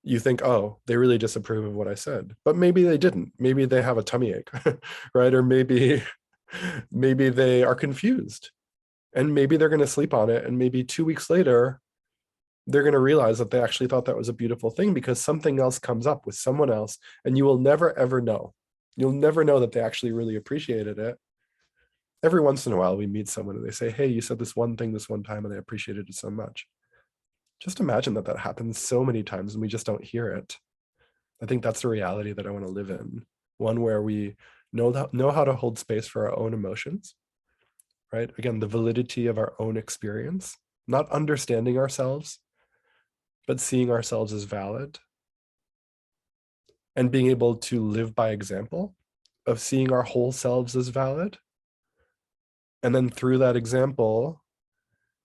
you think, oh, they really disapprove of what I said. But maybe they didn't. Maybe they have a tummy ache, right? Or maybe they are confused, and maybe they're going to sleep on it. And maybe 2 weeks later, they're going to realize that they actually thought that was a beautiful thing because something else comes up with someone else, and you will never, ever know. You'll never know that they actually really appreciated it. Every once in a while, we meet someone and they say, hey, you said this one thing this one time and I appreciated it so much. Just imagine that happens so many times and we just don't hear it. I think that's the reality that I want to live in. One where we know how to hold space for our own emotions, right? Again, the validity of our own experience, not understanding ourselves, but seeing ourselves as valid, and being able to live by example of seeing our whole selves as valid. And then through that example,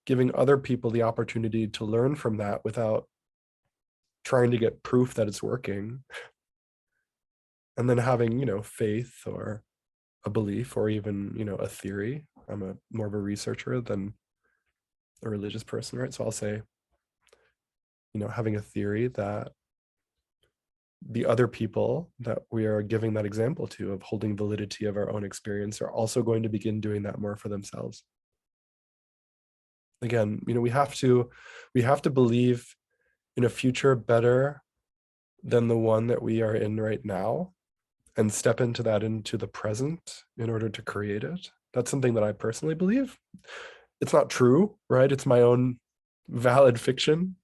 giving other people the opportunity to learn from that without trying to get proof that it's working. And then having, faith or a belief or even, a theory. I'm more of a researcher than a religious person, right? So I'll say, having a theory that the other people that we are giving that example to of holding validity of our own experience are also going to begin doing that more for themselves. Again, we have to believe in a future better than the one that we are in right now, and step into the present in order to create it. That's something that I personally believe. It's not true, right? It's my own valid fiction.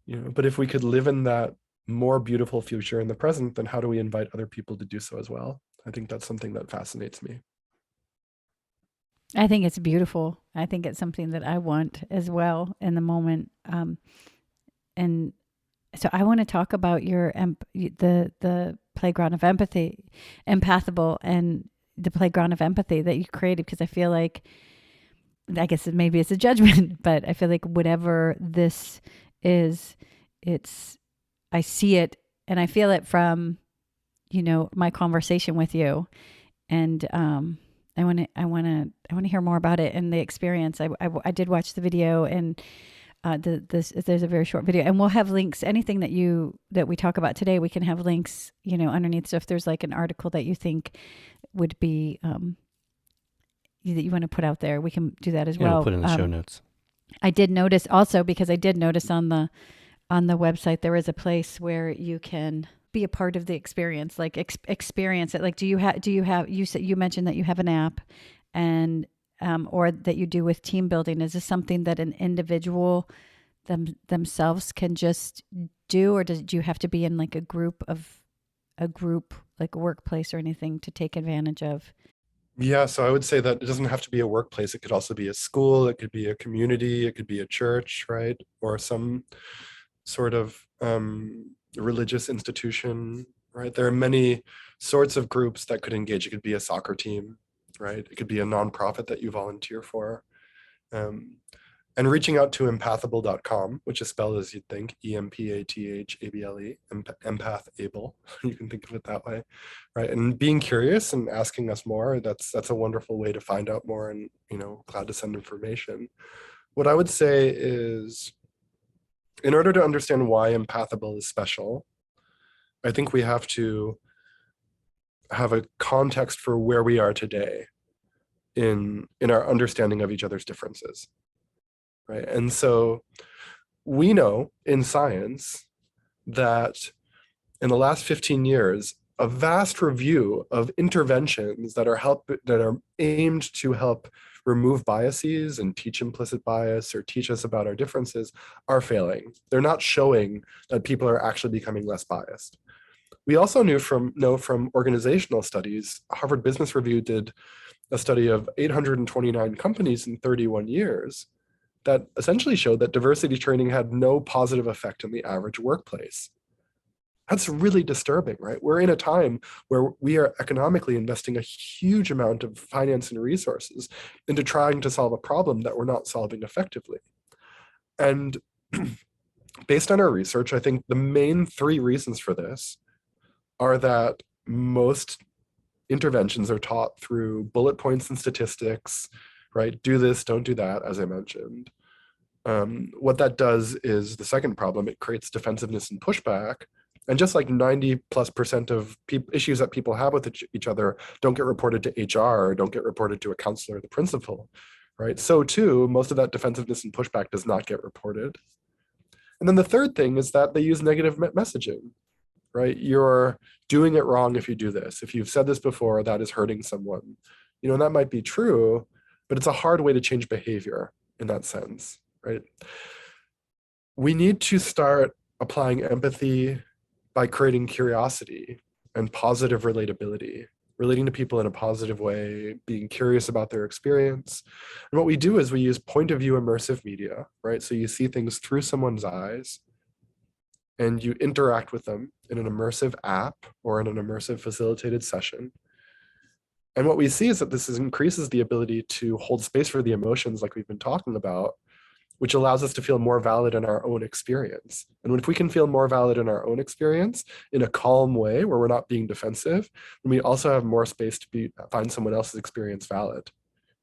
But if we could live in that more beautiful future in the present, then how do we invite other people to do so as well? I think that's something that fascinates me. I think it's beautiful. I think it's something that I want as well in the moment. And so I want to talk about your the playground of empathy, Empathable, and the playground of empathy that you created, because I feel like, I guess maybe it's a judgment, but I feel like whatever this is, I see it and I feel it from, my conversation with you. And I want to hear more about it and the experience. I did watch the video, and there's a very short video, and we'll have links. Anything that we talk about today, we can have links, underneath. So if there's like an article that you think would be that you want to put out there, we can do that as well. We'll put in the show notes. I did notice also, because I did notice on the website, there is a place where you can be a part of the experience, like experience it. Like, do you have, you mentioned that you have an app, and, or that you do with team building. Is this something that an individual themselves can just do, or do you have to be in like a group, like a workplace or anything, to take advantage of? Yeah, so I would say that it doesn't have to be a workplace. It could also be a school, it could be a community, it could be a church, right? Or some sort of religious institution, right? There are many sorts of groups that could engage. It could be a soccer team, right? It could be a nonprofit that you volunteer for. And reaching out to empathable.com, which is spelled as you'd think, EMPATHABLE, Empathable. You can think of it that way, right? And being curious and asking us more, that's a wonderful way to find out more, and, glad to send information. What I would say is, in order to understand why Empathable is special, I think we have to have a context for where we are today in our understanding of each other's differences. Right. And so we know in science that in the last 15 years, a vast review of interventions that are aimed to help remove biases and teach implicit bias or teach us about our differences are failing. They're not showing that people are actually becoming less biased. We also know from organizational studies. Harvard Business Review did a study of 829 companies in 31 years that essentially showed that diversity training had no positive effect on the average workplace. That's really disturbing, right? We're in a time where we are economically investing a huge amount of finance and resources into trying to solve a problem that we're not solving effectively. And based on our research, I think the main three reasons for this are that most interventions are taught through bullet points and statistics, right? Do this, don't do that, as I mentioned. What that does is, the second problem, it creates defensiveness and pushback. And just like 90+% of issues that people have with each other don't get reported to HR or don't get reported to a counselor or the principal, right? So too, most of that defensiveness and pushback does not get reported. And then the third thing is that they use negative messaging, right? You're doing it wrong if you do this. If you've said this before, that is hurting someone. And that might be true, but it's a hard way to change behavior in that sense, right? We need to start applying empathy by creating curiosity and positive relatability, relating to people in a positive way, being curious about their experience. And what we do is we use point of view immersive media, right? So you see things through someone's eyes and you interact with them in an immersive app or in an immersive facilitated session. And what we see is that this increases the ability to hold space for the emotions like we've been talking about, which allows us to feel more valid in our own experience. And if we can feel more valid in our own experience in a calm way where we're not being defensive, then we also have more space to find someone else's experience valid,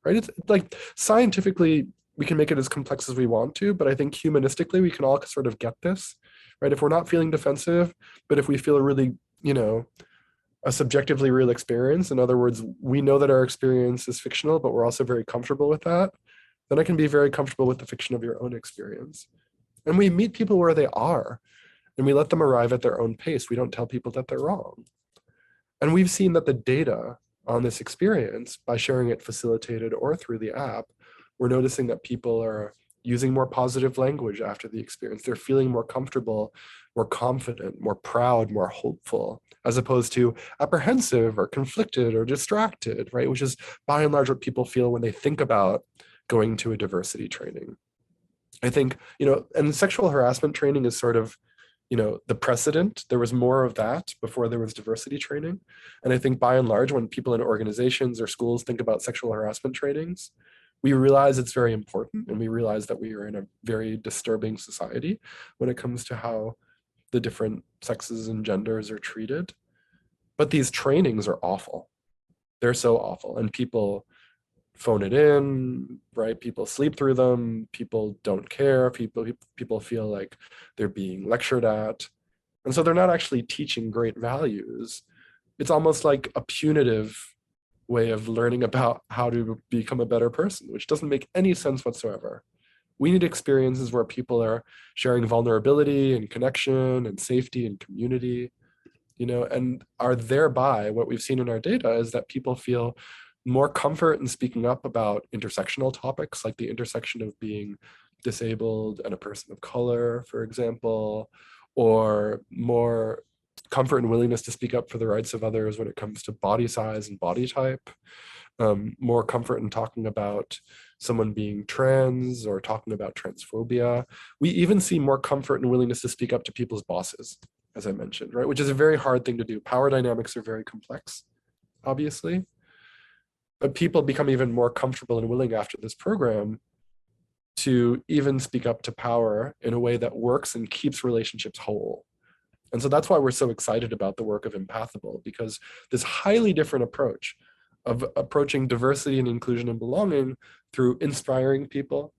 right? It's like scientifically we can make it as complex as we want to, but I think humanistically we can all sort of get this, right? If we're not feeling defensive, but if we feel a really, a subjectively real experience, in other words, we know that our experience is fictional, but we're also very comfortable with that, then I can be very comfortable with the fiction of your own experience. And we meet people where they are, and we let them arrive at their own pace. We don't tell people that they're wrong. And we've seen that the data on this experience, by sharing it facilitated or through the app, we're noticing that people are using more positive language after the experience. They're feeling more comfortable, more confident, more proud, more hopeful, as opposed to apprehensive or conflicted or distracted, right? Which is by and large what people feel when they think about going to a diversity training. I think, and sexual harassment training is sort of, the precedent. There was more of that before there was diversity training. And I think by and large, when people in organizations or schools think about sexual harassment trainings, we realize it's very important, and we realize that we are in a very disturbing society when it comes to how the different sexes and genders are treated. But these trainings are awful. They're so awful. And people phone it in, right? People sleep through them. People don't care. People feel like they're being lectured at. And so they're not actually teaching great values. It's almost like a punitive way of learning about how to become a better person, which doesn't make any sense whatsoever. We need experiences where people are sharing vulnerability and connection and safety and community, and are thereby, what we've seen in our data is that people feel more comfort in speaking up about intersectional topics, like the intersection of being disabled and a person of color, for example, or more comfort and willingness to speak up for the rights of others when it comes to body size and body type, more comfort in talking about someone being trans or talking about transphobia. We even see more comfort and willingness to speak up to people's bosses, as I mentioned, right? Which is a very hard thing to do. Power dynamics are very complex, obviously. But people become even more comfortable and willing after this program to even speak up to power in a way that works and keeps relationships whole. And so that's why we're so excited about the work of Empathable, because this highly different approach of approaching diversity and inclusion and belonging through inspiring people,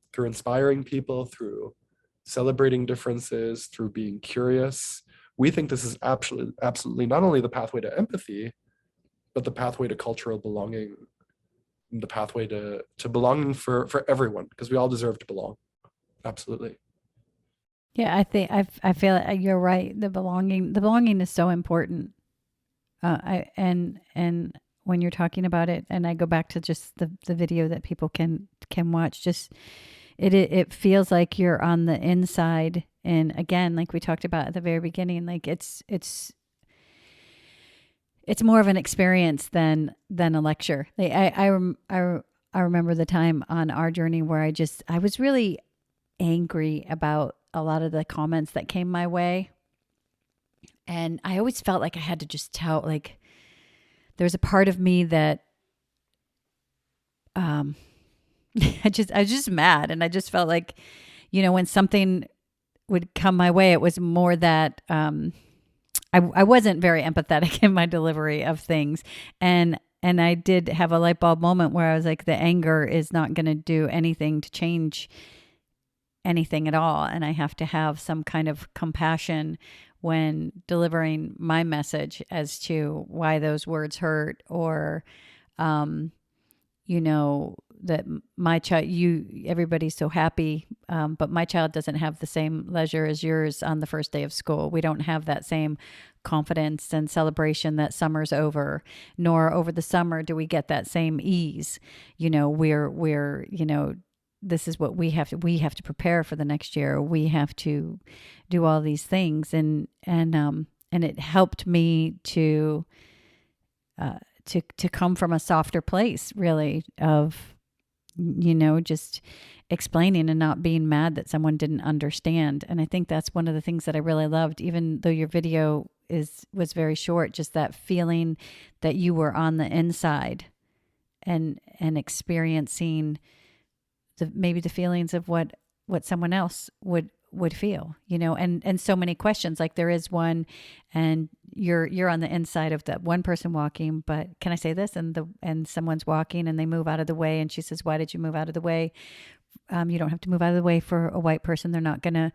through celebrating differences, through being curious. We think this is absolutely not only the pathway to empathy, but the pathway to cultural belonging, the pathway to belonging for everyone, because we all deserve to belong. Absolutely. Yeah, I think I feel you're right. The belonging is so important. And when you're talking about it, and I go back to just the video that people can watch, just it feels like you're on the inside. And again, like we talked about at the very beginning, like it's more of an experience than a lecture. Like I remember the time on our journey where I was really angry about a lot of the comments that came my way. And I always felt like I had to just tell, like, there's a part of me that, I was just mad. And I just felt like, when something would come my way, it was more that, I wasn't very empathetic in my delivery of things. And I did have a light bulb moment where I was like, the anger is not going to do anything to change anything at all. And I have to have some kind of compassion when delivering my message as to why those words hurt, or, that my child, everybody's so happy, but my child doesn't have the same leisure as yours on the first day of school. We don't have that same confidence and celebration that summer's over, nor over the summer do we get that same ease. We're this is what we have to prepare for the next year. We have to do all these things. And it helped me to come from a softer place, really, of, just explaining and not being mad that someone didn't understand. And I think that's one of the things that I really loved, even though your video was very short, just that feeling that you were on the inside and experiencing maybe the feelings of what someone else would feel, and so many questions. Like there is one, and you're on the inside of that one person walking, but can I say this? And someone's walking and they move out of the way, and she says, "Why did you move out of the way?" You don't have to move out of the way for a white person. They're not going to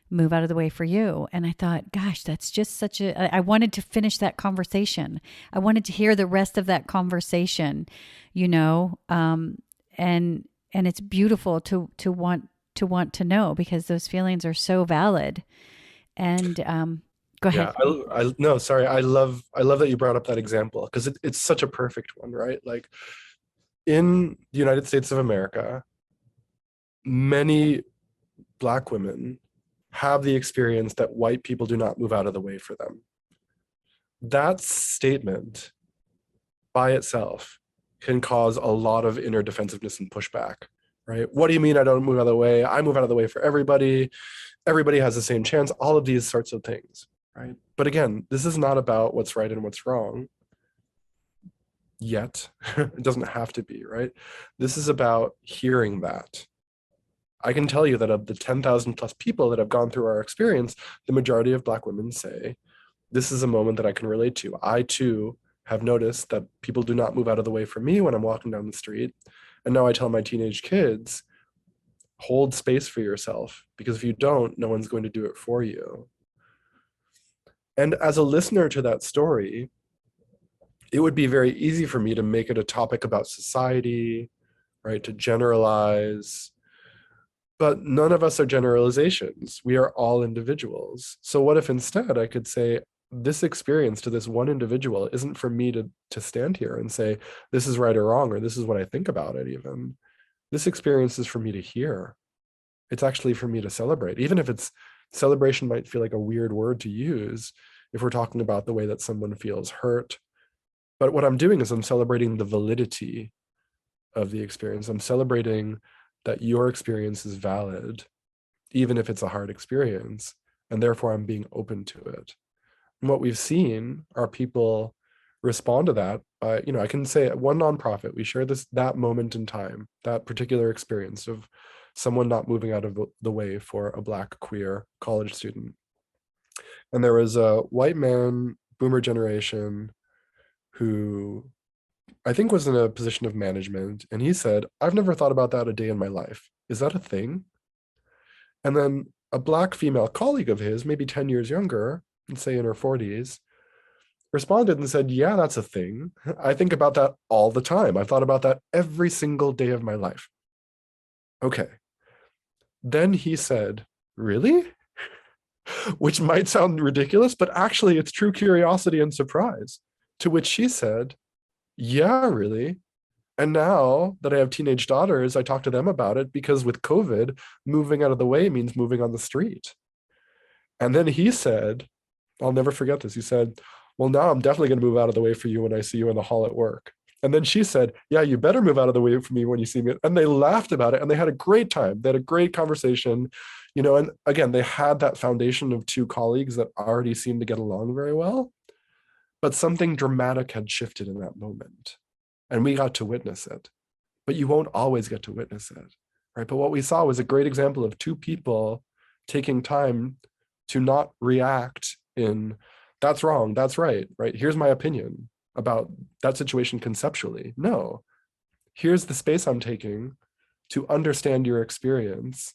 move out of the way for you. And I thought, gosh, that's just such a, I wanted to finish that conversation. I wanted to hear the rest of that conversation, you know, and it's beautiful to want to know, because those feelings are so valid. And go ahead. Yeah, I no, sorry. I love that you brought up that example, because it's such a perfect one, right? Like, in the United States of America, many Black women have the experience that white people do not move out of the way for them. That statement by itself can cause a lot of inner defensiveness and pushback, right? What do you mean I don't move out of the way? I move out of the way for everybody. Everybody has the same chance, all of these sorts of things, right? But again, this is not about what's right and what's wrong yet. It doesn't have to be, right? This is about hearing that. I can tell you that of the 10,000 plus people that have gone through our experience, the majority of Black women say, this is a moment that I can relate to. I too have noticed that people do not move out of the way for me when I'm walking down the street. And now I tell my teenage kids, hold space for yourself, because if you don't, no one's going to do it for you. And as a listener to that story, it would be very easy for me to make it a topic about society, right? To generalize. But none of us are generalizations. We are all individuals. So what if instead I could say, this experience to this one individual isn't for me to stand here and say, this is right or wrong, or this is what I think about it even. This experience is for me to hear. It's actually for me to celebrate, even if celebration might feel like a weird word to use if we're talking about the way that someone feels hurt. But what I'm doing is I'm celebrating the validity of the experience. I'm celebrating that your experience is valid, even if it's a hard experience, and therefore I'm being open to it. And what we've seen are people respond to that by, I can say at one nonprofit, we share that moment in time, that particular experience of someone not moving out of the way for a Black queer college student. And there was a white man, boomer generation, who I think was in a position of management. And he said, I've never thought about that a day in my life. Is that a thing? And then a Black female colleague of his, maybe 10 years younger, and say in her 40s, responded and said, yeah, that's a thing. I think about that all the time. I've thought about that every single day of my life. Okay. Then he said, really? Which might sound ridiculous, but actually it's true curiosity and surprise. To which she said, yeah, really. And now that I have teenage daughters, I talk to them about it, because with COVID, moving out of the way means moving on the street. And then he said, I'll never forget this. He said, well, now I'm definitely going to move out of the way for you when I see you in the hall at work. And then she said, yeah, you better move out of the way for me when you see me. And they laughed about it, and they had a great time. They had a great conversation, and again, they had that foundation of two colleagues that already seemed to get along very well. But something dramatic had shifted in that moment, and we got to witness it. But you won't always get to witness it, right? But what we saw was a great example of two people taking time to not react in, that's wrong, that's right? Here's my opinion about that situation conceptually. No, here's the space I'm taking to understand your experience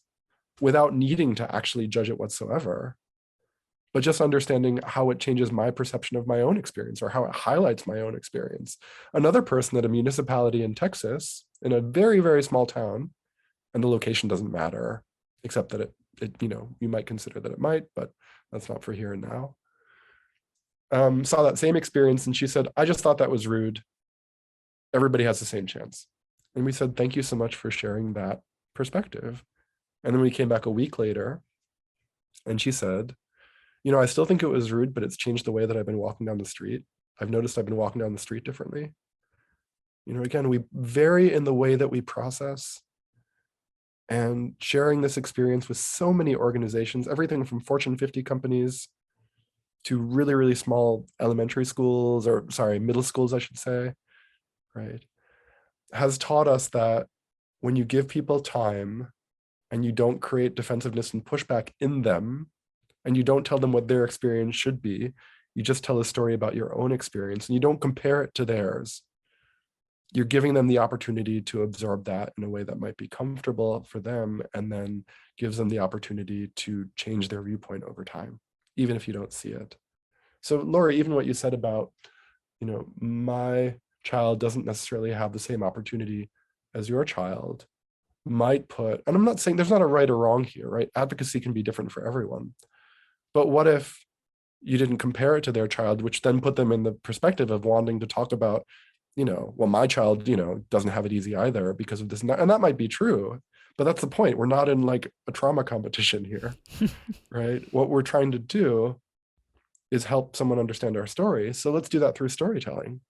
without needing to actually judge it whatsoever, but just understanding how it changes my perception of my own experience, or how it highlights my own experience. Another person at a municipality in Texas, in a very, very small town, and the location doesn't matter, except that it you might consider that it might, but that's not for here and now. Saw that same experience, and she said, I just thought that was rude. Everybody has the same chance. And we said, thank you so much for sharing that perspective. And then we came back a week later, and she said, I still think it was rude, but it's changed the way that I've been walking down the street. I've noticed I've been walking down the street differently. Again, we vary in the way that we process. And sharing this experience with so many organizations, everything from Fortune 50 companies to really, really small elementary schools, or middle schools, I should say, right, has taught us that when you give people time and you don't create defensiveness and pushback in them, and you don't tell them what their experience should be, you just tell a story about your own experience, and you don't compare it to theirs. you're giving them the opportunity to absorb that in a way that might be comfortable for them, and then gives them the opportunity to change their viewpoint over time, even if you don't see it. So Laura, even what you said about, my child doesn't necessarily have the same opportunity as your child might put, and I'm not saying there's not a right or wrong here, right? Advocacy can be different for everyone. But what if you didn't compare it to their child, which then put them in the perspective of wanting to talk about, well, my child, doesn't have it easy either because of this. And that might be true, but that's the point. We're not in like a trauma competition here, right? What we're trying to do is help someone understand our story. So let's do that through storytelling.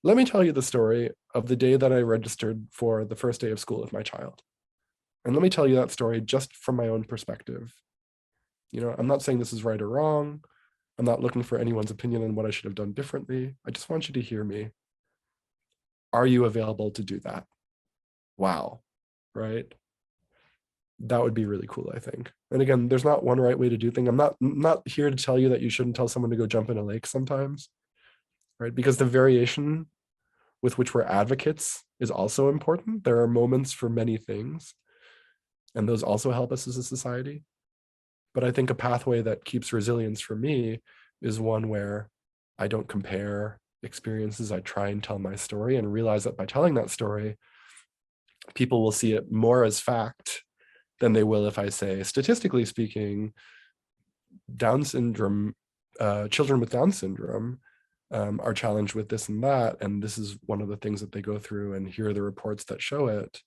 Let me tell you the story of the day that I registered for the first day of school of my child. And let me tell you that story just from my own perspective. I'm not saying this is right or wrong. I'm not looking for anyone's opinion on what I should have done differently. I just want you to hear me. Are you available to do that? Wow, right? That would be really cool, I think. And again, there's not one right way to do things. I'm not here to tell you that you shouldn't tell someone to go jump in a lake sometimes, right? Because the variation with which we're advocates is also important. There are moments for many things, and those also help us as a society. But I think a pathway that keeps resilience for me is one where I don't compare experiences. I try and tell my story and realize that by telling that story, people will see it more as fact than they will if I say, statistically speaking, Down syndrome, children with Down syndrome are challenged with this and that, and this is one of the things that they go through, and here are the reports that show it.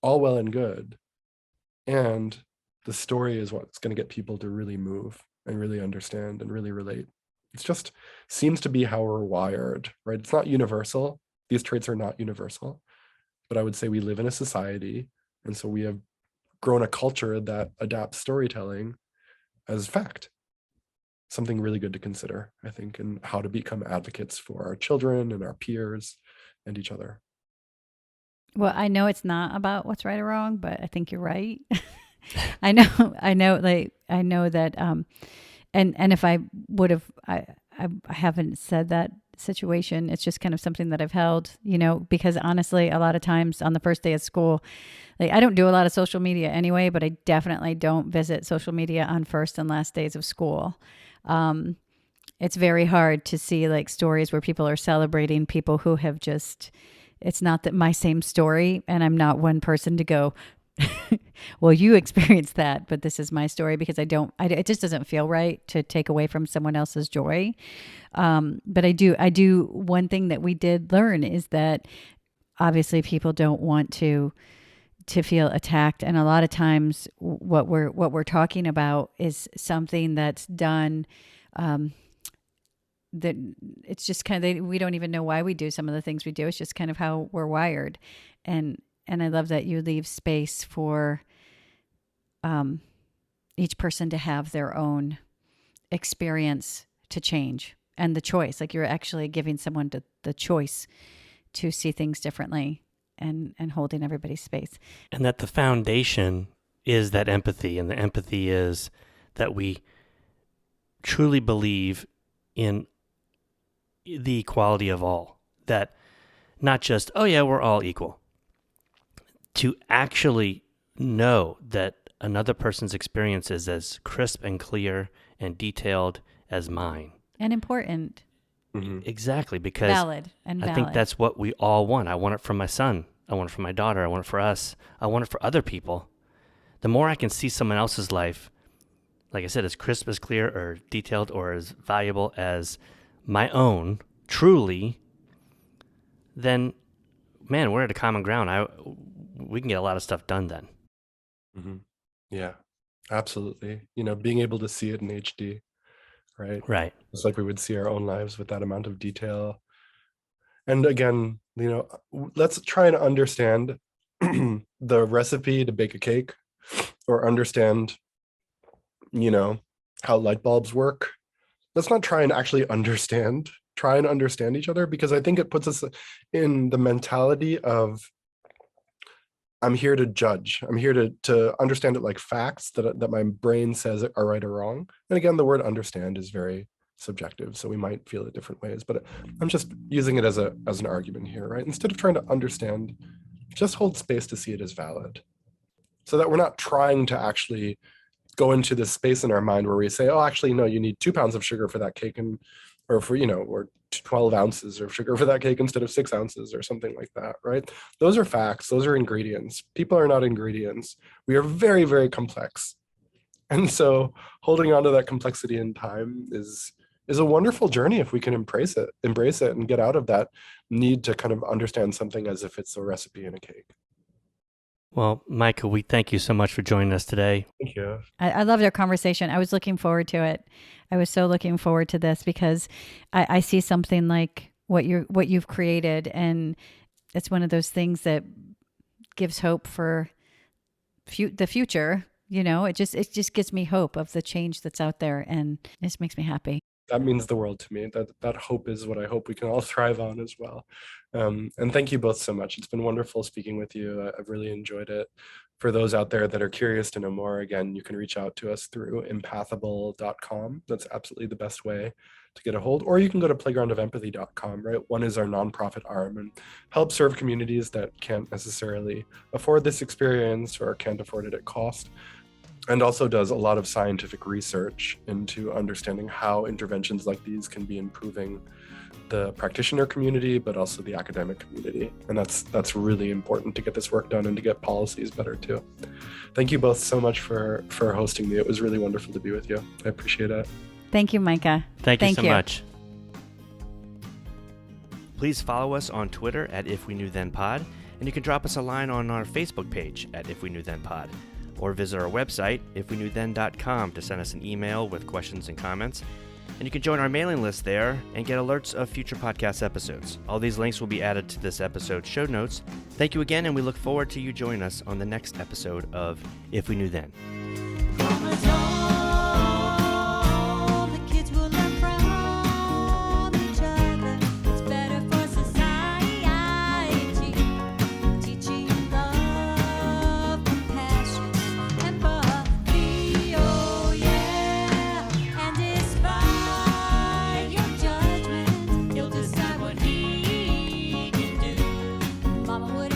All well and good. And the story is what's going to get people to really move and really understand and really relate. It just seems to be how we're wired, right? It's not universal. These traits are not universal, but I would say we live in a society, and so we have grown a culture that adapts storytelling as fact. Something really good to consider, I think, and how to become advocates for our children and our peers and each other. Well, I know it's not about what's right or wrong, but I think you're right. I know that, and if I would have, I haven't said that situation. It's just kind of something that I've held, because honestly, a lot of times on the first day of school, like I don't do a lot of social media anyway, but I definitely don't visit social media on first and last days of school. It's very hard to see like stories where people are celebrating people who have just, it's not that my same story, and I'm not one person to go, well, you experienced that, but this is my story, because it just doesn't feel right to take away from someone else's joy. But I do, one thing that we did learn is that obviously people don't want to feel attacked. And a lot of times what we're talking about is something that's done, that it's just kind of, we don't even know why we do some of the things we do. It's just kind of how we're wired. And I love that you leave space for each person to have their own experience to change, and the choice. Like you're actually giving someone the choice to see things differently, and holding everybody's space. And that the foundation is that empathy, and the empathy is that we truly believe in the equality of all. That not just, oh yeah, we're all equal. To actually know that another person's experience is as crisp and clear and detailed as mine. And important. Mm-hmm. Exactly, because valid. I think that's what we all want. I want it for my son. I want it for my daughter. I want it for us. I want it for other people. The more I can see someone else's life, like I said, as crisp, as clear, or detailed, or as valuable as my own, truly, then, man, we're at a common ground. We can get a lot of stuff done then. Mm-hmm. Yeah, absolutely. Being able to see it in HD, right? Right. It's like we would see our own lives with that amount of detail. And again, let's try and understand the recipe to bake a cake, or understand, how light bulbs work. Let's not try and actually try and understand each other, because I think it puts us in the mentality of, I'm here to judge. I'm here to understand it like facts that my brain says are right or wrong. And again, the word understand is very subjective, so we might feel it different ways. But I'm just using it as an argument here, right? Instead of trying to understand, just hold space to see it as valid, so that we're not trying to actually go into this space in our mind where we say, oh, actually, no, you need 2 pounds of sugar for that cake, or 12 ounces of sugar for that cake instead of 6 ounces or something like that, right? Those are facts. Those are ingredients. People are not ingredients. We are very, very complex. And so holding on to that complexity in time is a wonderful journey if we can embrace it and get out of that need to kind of understand something as if it's a recipe in a cake. Well, Micah, we thank you so much for joining us today. Thank you. I loved our conversation. I was looking forward to it. I was so looking forward to this because I see something like what you've created, and it's one of those things that gives hope for the future. It just gives me hope of the change that's out there, and it just makes me happy. That means the world to me. That hope is what I hope we can all thrive on as well. And thank you both so much. It's been wonderful speaking with you. I've really enjoyed it. For those out there that are curious to know more, again, you can reach out to us through empathable.com. That's absolutely the best way to get a hold. Or you can go to playgroundofempathy.com, right? One is our nonprofit arm and help serve communities that can't necessarily afford this experience or can't afford it at cost. And also does a lot of scientific research into understanding how interventions like these can be improving the practitioner community, but also the academic community. And that's really important to get this work done and to get policies better too. Thank you both so much for hosting me. It was really wonderful to be with you. I appreciate it. Thank you, Micah. Thank you so much. Please follow us on Twitter at If We Knew Then Pod, and you can drop us a line on our Facebook page at If We Knew Then Pod, or visit our website, ifweknewthen.com, to send us an email with questions and comments. And you can join our mailing list there and get alerts of future podcast episodes. All these links will be added to this episode's show notes. Thank you again, and we look forward to you joining us on the next episode of If We Knew Then. Mama would